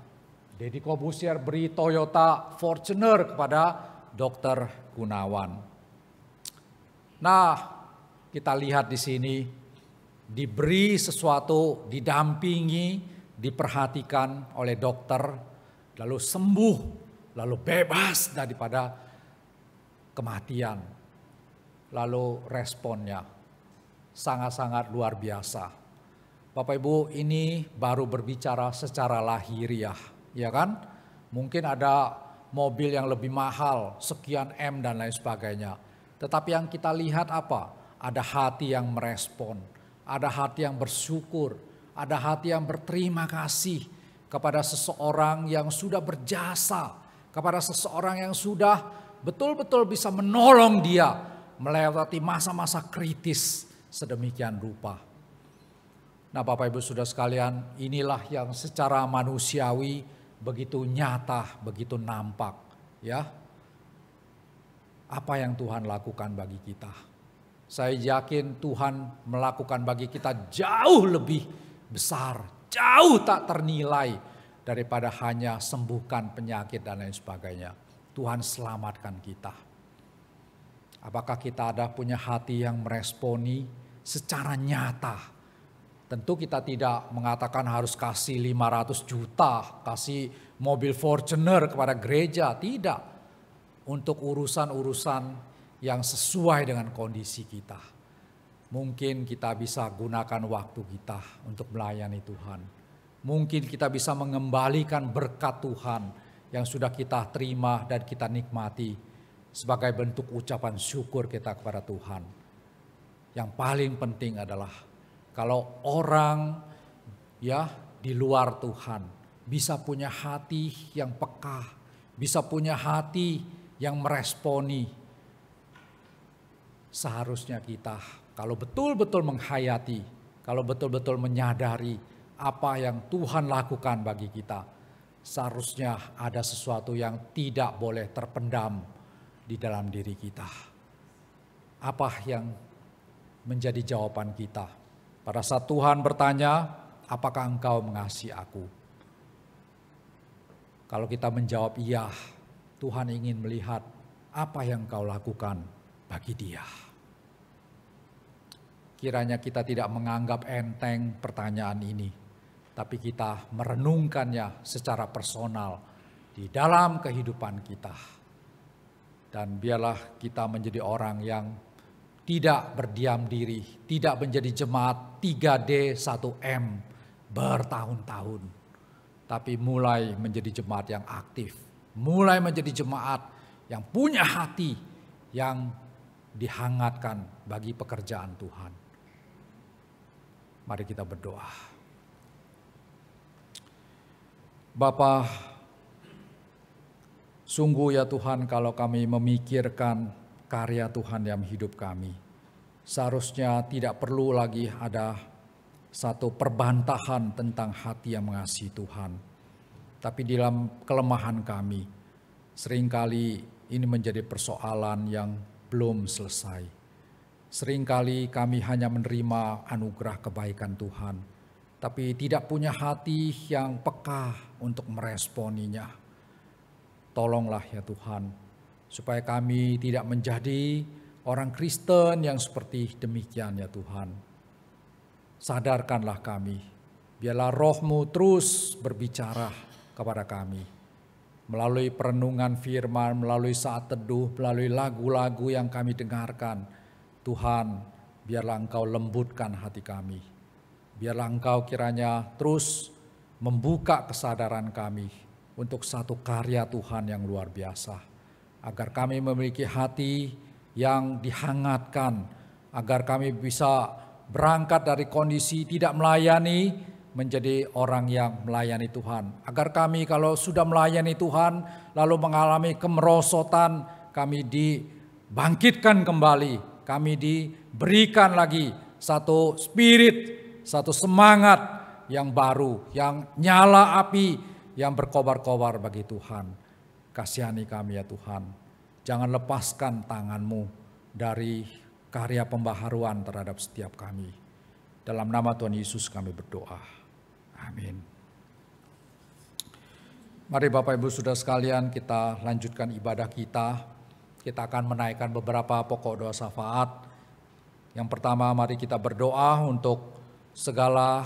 S2: Deddy Corbuzier beri Toyota Fortuner kepada dokter Gunawan. Nah, kita lihat di sini diberi sesuatu, didampingi, diperhatikan oleh dokter, lalu sembuh, lalu bebas daripada kematian. Lalu responnya sangat-sangat luar biasa. Bapak Ibu, ini baru berbicara secara lahiriah, ya kan? Mungkin ada mobil yang lebih mahal, sekian M dan lain sebagainya. Tetapi yang kita lihat apa? Ada hati yang merespon, ada hati yang bersyukur, ada hati yang berterima kasih kepada seseorang yang sudah berjasa, kepada seseorang yang sudah betul-betul bisa menolong dia melewati masa-masa kritis sedemikian rupa. Nah, Bapak Ibu Saudara sekalian, inilah yang secara manusiawi begitu nyata, begitu nampak, ya. Apa yang Tuhan lakukan bagi kita? Saya yakin Tuhan melakukan bagi kita jauh lebih besar, jauh tak ternilai daripada hanya sembuhkan penyakit dan lain sebagainya. Tuhan selamatkan kita. Apakah kita ada punya hati yang meresponi secara nyata? Tentu kita tidak mengatakan harus kasih 500 juta, kasih mobil Fortuner kepada gereja, tidak. Untuk urusan-urusan yang sesuai dengan kondisi kita. Mungkin kita bisa gunakan waktu kita untuk melayani Tuhan. Mungkin kita bisa mengembalikan berkat Tuhan yang sudah kita terima dan kita nikmati sebagai bentuk ucapan syukur kita kepada Tuhan. Yang paling penting adalah kalau orang ya di luar Tuhan bisa punya hati yang peka, bisa punya hati yang meresponi. Seharusnya kita kalau betul-betul menghayati kalau betul-betul menyadari apa yang Tuhan lakukan bagi kita, seharusnya ada sesuatu yang tidak boleh terpendam di dalam diri kita. Apa yang menjadi jawaban kita pada saat Tuhan bertanya, apakah engkau mengasihi aku? Kalau kita menjawab iya, Tuhan ingin melihat apa yang engkau lakukan bagi dia. Kiranya kita tidak menganggap enteng pertanyaan ini, tapi kita merenungkannya secara personal di dalam kehidupan kita. Dan biarlah kita menjadi orang yang tidak berdiam diri, tidak menjadi jemaat 3D 1M bertahun-tahun, tapi mulai menjadi jemaat yang aktif, mulai menjadi jemaat yang punya hati yang dihangatkan bagi pekerjaan Tuhan. Mari kita berdoa. Bapa, sungguh ya Tuhan, kalau kami memikirkan karya Tuhan yang hidup kami, seharusnya tidak perlu lagi ada satu perbantahan tentang hati yang mengasihi Tuhan. Tapi di dalam kelemahan kami, seringkali ini menjadi persoalan yang belum selesai. Seringkali kami hanya menerima anugerah kebaikan Tuhan, tapi tidak punya hati yang peka untuk meresponinya. Tolonglah ya Tuhan, supaya kami tidak menjadi orang Kristen yang seperti demikian ya Tuhan. Sadarkanlah kami, biarlah Roh-Mu terus berbicara kepada kami. Melalui perenungan firman, melalui saat teduh, melalui lagu-lagu yang kami dengarkan. Tuhan, biarlah Engkau lembutkan hati kami. Biarlah Engkau kiranya terus membuka kesadaran kami untuk satu karya Tuhan yang luar biasa. Agar kami memiliki hati yang dihangatkan, agar kami bisa berangkat dari kondisi tidak melayani menjadi orang yang melayani Tuhan. Agar kami kalau sudah melayani Tuhan lalu mengalami kemerosotan, kami dibangkitkan kembali. Kami diberikan lagi satu spirit, satu semangat yang baru, yang nyala api, yang berkobar-kobar bagi Tuhan. Kasihani kami ya Tuhan. Jangan lepaskan tangan-Mu dari karya pembaharuan terhadap setiap kami. Dalam nama Tuhan Yesus kami berdoa. Amin. Mari Bapak Ibu Saudara sekalian, kita lanjutkan ibadah kita. Kita akan menaikkan beberapa pokok doa syafaat. Yang pertama, mari kita berdoa untuk segala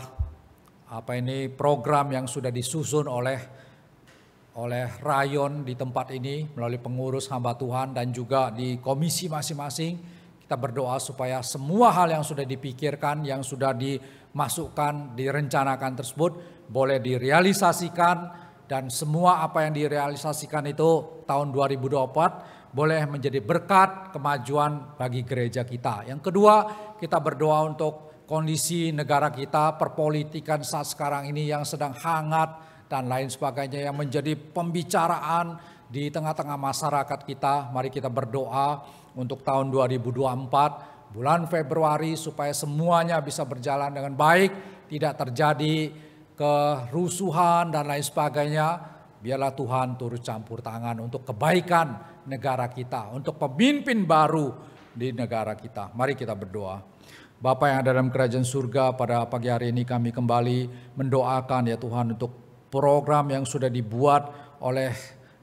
S2: program yang sudah disusun oleh rayon di tempat ini melalui pengurus hamba Tuhan dan juga di komisi masing-masing. Kita berdoa supaya semua hal yang sudah dipikirkan, yang sudah dimasukkan, direncanakan tersebut boleh direalisasikan, dan semua apa yang direalisasikan itu tahun 2024 boleh menjadi berkat kemajuan bagi gereja kita. Yang kedua, kita berdoa untuk kondisi negara kita, perpolitikan saat sekarang ini yang sedang hangat dan lain sebagainya yang menjadi pembicaraan di tengah-tengah masyarakat kita. Mari kita berdoa untuk tahun 2024, bulan Februari, supaya semuanya bisa berjalan dengan baik, tidak terjadi kerusuhan dan lain sebagainya. Biarlah Tuhan turut campur tangan untuk kebaikan negara kita, untuk pemimpin baru di negara kita. Mari kita berdoa. Bapa yang ada dalam kerajaan surga, pada pagi hari ini kami kembali mendoakan ya Tuhan untuk program yang sudah dibuat oleh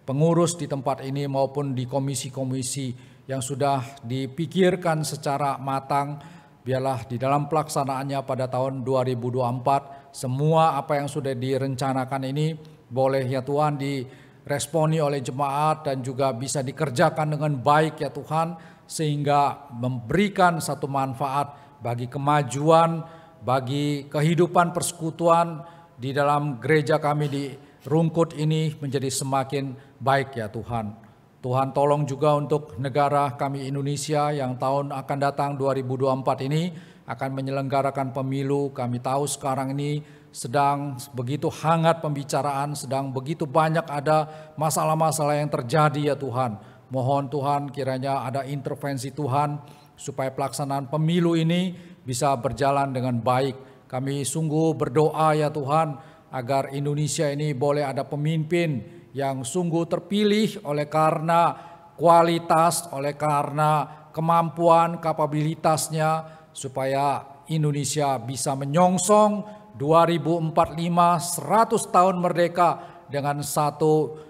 S2: pengurus di tempat ini maupun di komisi-komisi yang sudah dipikirkan secara matang. Biarlah di dalam pelaksanaannya pada tahun 2024 semua apa yang sudah direncanakan ini boleh ya Tuhan diresponi oleh jemaat dan juga bisa dikerjakan dengan baik ya Tuhan, sehingga memberikan satu manfaat bagi kemajuan, bagi kehidupan persekutuan di dalam gereja kami di Rungkut ini menjadi semakin baik ya Tuhan. Tuhan tolong juga untuk negara kami Indonesia yang tahun akan datang 2024 ini akan menyelenggarakan pemilu. Kami tahu sekarang ini sedang begitu hangat pembicaraan, sedang begitu banyak ada masalah-masalah yang terjadi ya Tuhan. Mohon Tuhan kiranya ada intervensi Tuhan supaya pelaksanaan pemilu ini bisa berjalan dengan baik. Kami sungguh berdoa ya Tuhan, agar Indonesia ini boleh ada pemimpin yang sungguh terpilih oleh karena kualitas, oleh karena kemampuan, kapabilitasnya, supaya Indonesia bisa menyongsong 2045, 100 tahun merdeka dengan satu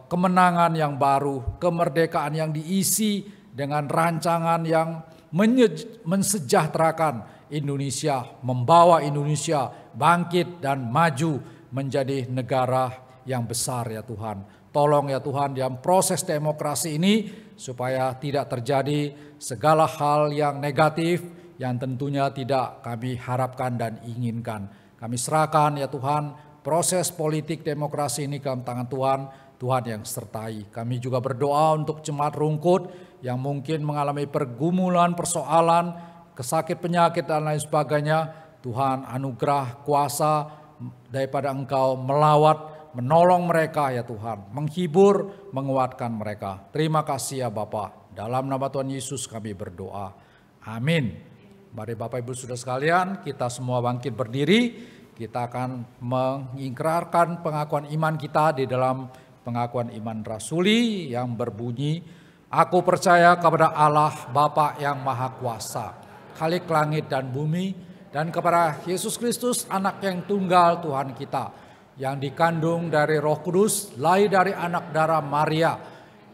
S2: kemenangan yang baru, kemerdekaan yang diisi dengan rancangan yang mensejahterakan Indonesia, membawa Indonesia bangkit dan maju menjadi negara yang besar ya Tuhan. Tolong ya Tuhan dalam proses demokrasi ini supaya tidak terjadi segala hal yang negatif yang tentunya tidak kami harapkan dan inginkan. Kami serahkan ya Tuhan proses politik demokrasi ini ke dalam tangan Tuhan, Tuhan yang sertai. Kami juga berdoa untuk jemaat Rungkut yang mungkin mengalami pergumulan, persoalan, kesakit penyakit dan lain sebagainya. Tuhan anugerah kuasa daripada Engkau melawat, menolong mereka ya Tuhan, menghibur, menguatkan mereka. Terima kasih ya Bapa. Dalam nama Tuhan Yesus kami berdoa. Amin. Mari Bapak Ibu Saudara sekalian, kita semua bangkit berdiri. Kita akan mengikrarkan pengakuan iman kita di dalam pengakuan iman rasuli yang berbunyi, aku percaya kepada Allah Bapa yang Maha Kuasa, Khalik langit dan bumi, dan kepada Yesus Kristus anak yang tunggal Tuhan kita, yang dikandung dari Roh Kudus, lahir dari anak darah Maria,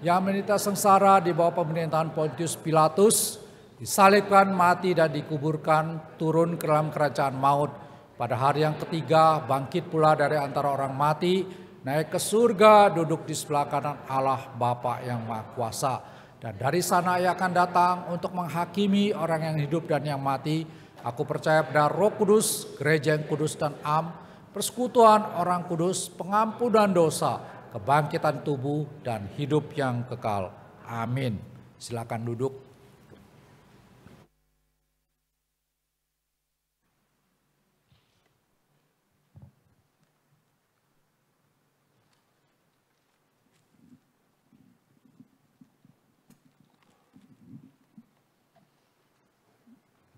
S2: yang menderita sengsara di bawah pemerintahan Pontius Pilatus, disalibkan, mati dan dikuburkan, turun ke dalam kerajaan maut. Pada hari yang ketiga bangkit pula dari antara orang mati, naik ke surga, duduk di sebelah kanan Allah Bapa yang Maha Kuasa. Dan dari sana ia akan datang untuk menghakimi orang yang hidup dan yang mati. Aku percaya pada Roh Kudus, gereja yang kudus dan am, persekutuan orang kudus, pengampunan dosa, kebangkitan tubuh dan hidup yang kekal. Amin. Silakan duduk.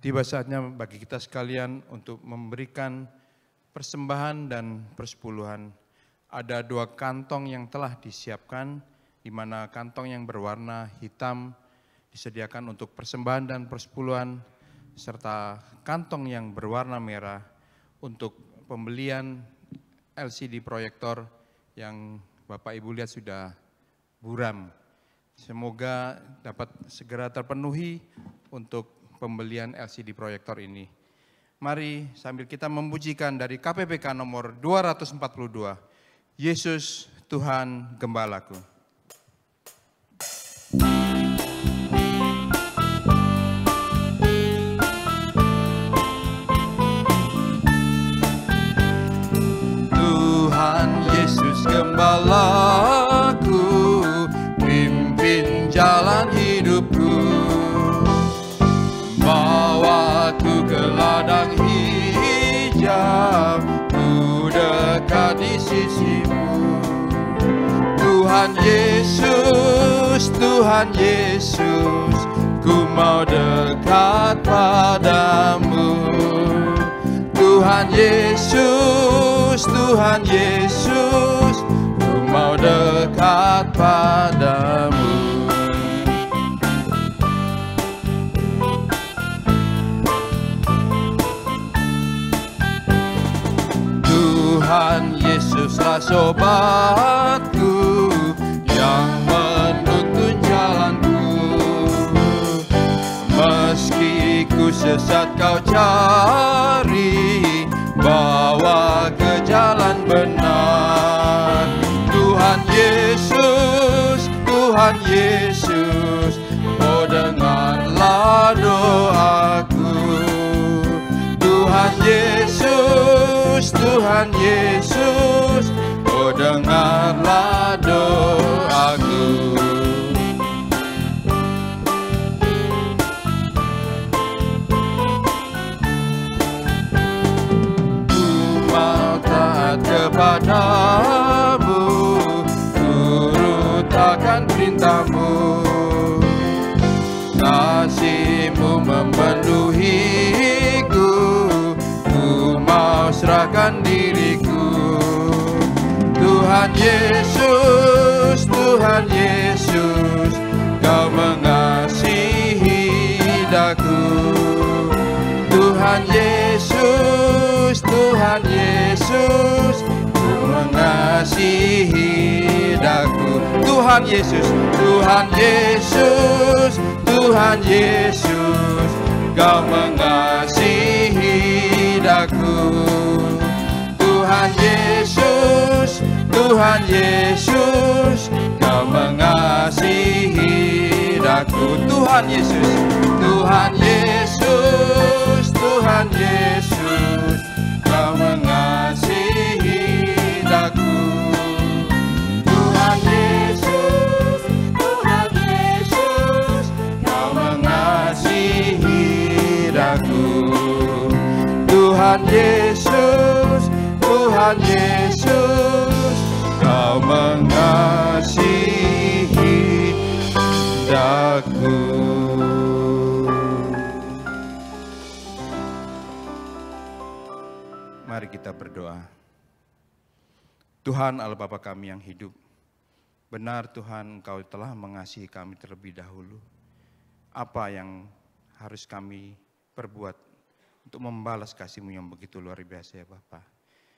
S1: Tiba saatnya bagi kita sekalian untuk memberikan persembahan dan persepuluhan. Ada 2 kantong yang telah disiapkan, di mana kantong yang berwarna hitam disediakan untuk persembahan dan persepuluhan, serta kantong yang berwarna merah untuk pembelian LCD proyektor yang Bapak Ibu lihat sudah buram. Semoga dapat segera terpenuhi untuk pembelian LCD proyektor ini. Mari sambil kita memujikan dari KPPK nomor 242, Yesus Tuhan Gembalaku. Tuhan Yesus Gembalaku, pimpin jalan hidupku. Bawaku ke ladang hijau, ku dekat di sisimu. Tuhan Yesus, Tuhan Yesus, ku mau dekat padamu. Tuhan Yesus, Tuhan Yesus, ku mau dekat padamu. Tuhan Yesuslah sobatku yang menuntun jalanku. Meski ku sesat kau cari, bawa ke jalan benar. Tuhan Yesus, Tuhan Yesus, oh dengarlah doaku. Tuhan Yesus, Tuhan Yesus, oh dengarlah doaku. Ku mau taat kepadamu, turut akan perintahmu. Kasih-Mu memenuhi serahkan diriku. Tuhan Yesus, Tuhan Yesus, Kau mengasihi daku. Tuhan Yesus, Tuhan Yesus, Kau mengasihi daku. Tuhan Yesus, Tuhan Yesus, Tuhan Yesus, Kau mengasihi daku. Tuhan Yesus, Tuhan Yesus, Kau mengasihi daku. Tuhan Yesus, Tuhan Yesus, Tuhan Yesus, Kau mengasihi daku. Tuhan Yesus, Tuhan Yesus, Kau mengasihi daku. Tuhan Yesus, Tuhan Yesus, Kau mengasihi daku. Mari kita berdoa. Tuhan Allah Bapa kami yang hidup, benar Tuhan Engkau telah mengasihi kami terlebih dahulu. Apa yang harus kami perbuat untuk membalas kasih-Mu yang begitu luar biasa ya Bapa.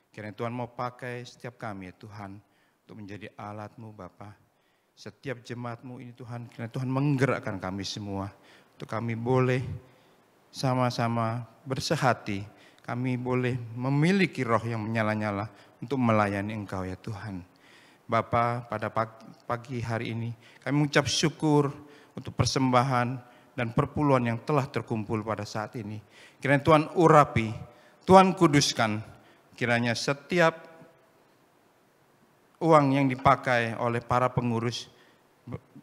S1: Kiranya Tuhan mau pakai setiap kami ya Tuhan untuk menjadi alat-Mu Bapa. Setiap jemaat-Mu ini Tuhan, kiranya Tuhan menggerakkan kami semua untuk kami boleh sama-sama bersehati. Kami boleh memiliki roh yang menyala-nyala untuk melayani Engkau ya Tuhan. Bapa, pada pagi hari ini kami mengucap syukur untuk persembahan dan perpuluhan yang telah terkumpul pada saat ini. Kiranya Tuhan urapi, Tuhan kuduskan, kiranya setiap uang yang dipakai oleh para pengurus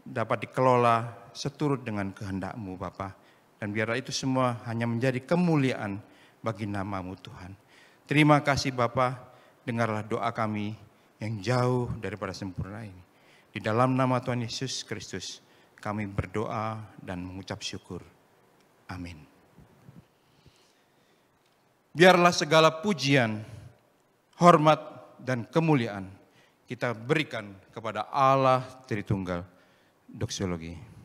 S1: dapat dikelola seturut dengan kehendak-Mu Bapa. Dan biarlah itu semua hanya menjadi kemuliaan bagi nama-Mu Tuhan. Terima kasih Bapa, dengarlah doa kami yang jauh daripada sempurna ini. Di dalam nama Tuhan Yesus Kristus kami berdoa dan mengucap syukur. Amin. Biarlah segala pujian, hormat, dan kemuliaan kita berikan kepada Allah Tritunggal. Doksologi.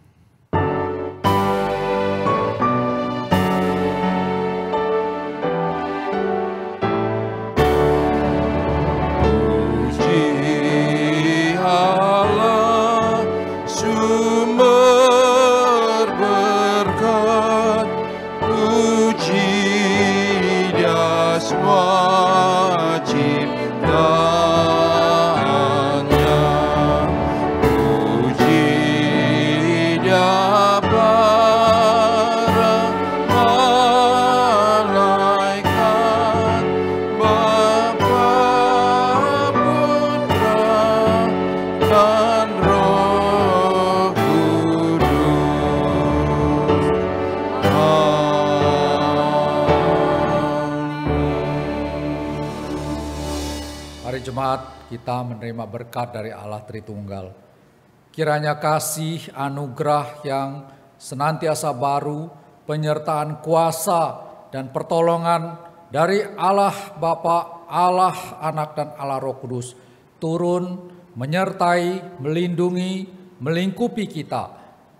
S2: Kita menerima berkat dari Allah Tritunggal. Kiranya kasih anugerah yang senantiasa baru, penyertaan kuasa dan pertolongan dari Allah Bapa, Allah Anak dan Allah Roh Kudus turun menyertai, melindungi, melingkupi kita,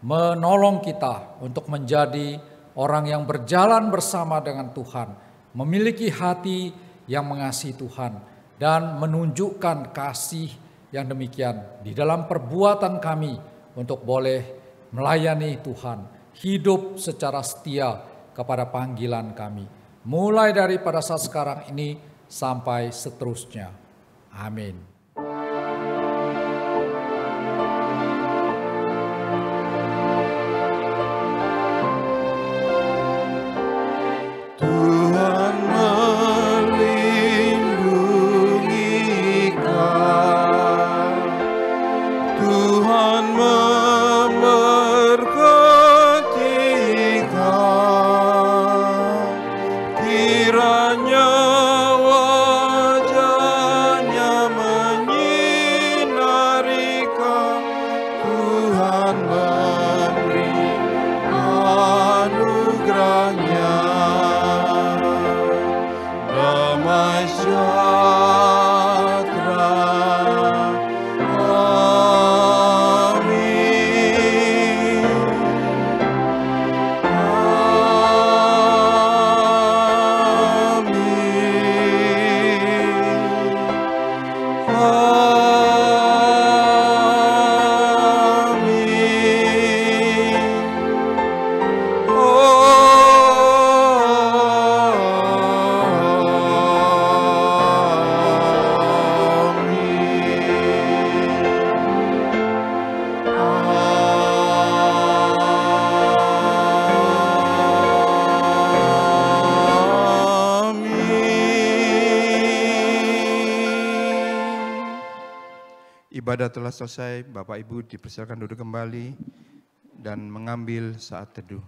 S2: menolong kita untuk menjadi orang yang berjalan bersama dengan Tuhan, memiliki hati yang mengasihi Tuhan, dan menunjukkan kasih yang demikian di dalam perbuatan kami untuk boleh melayani Tuhan, hidup secara setia kepada panggilan kami, mulai dari pada saat sekarang ini sampai seterusnya. Amin.
S1: Ibadah telah selesai, Bapak Ibu dipersilakan duduk kembali dan mengambil saat teduh.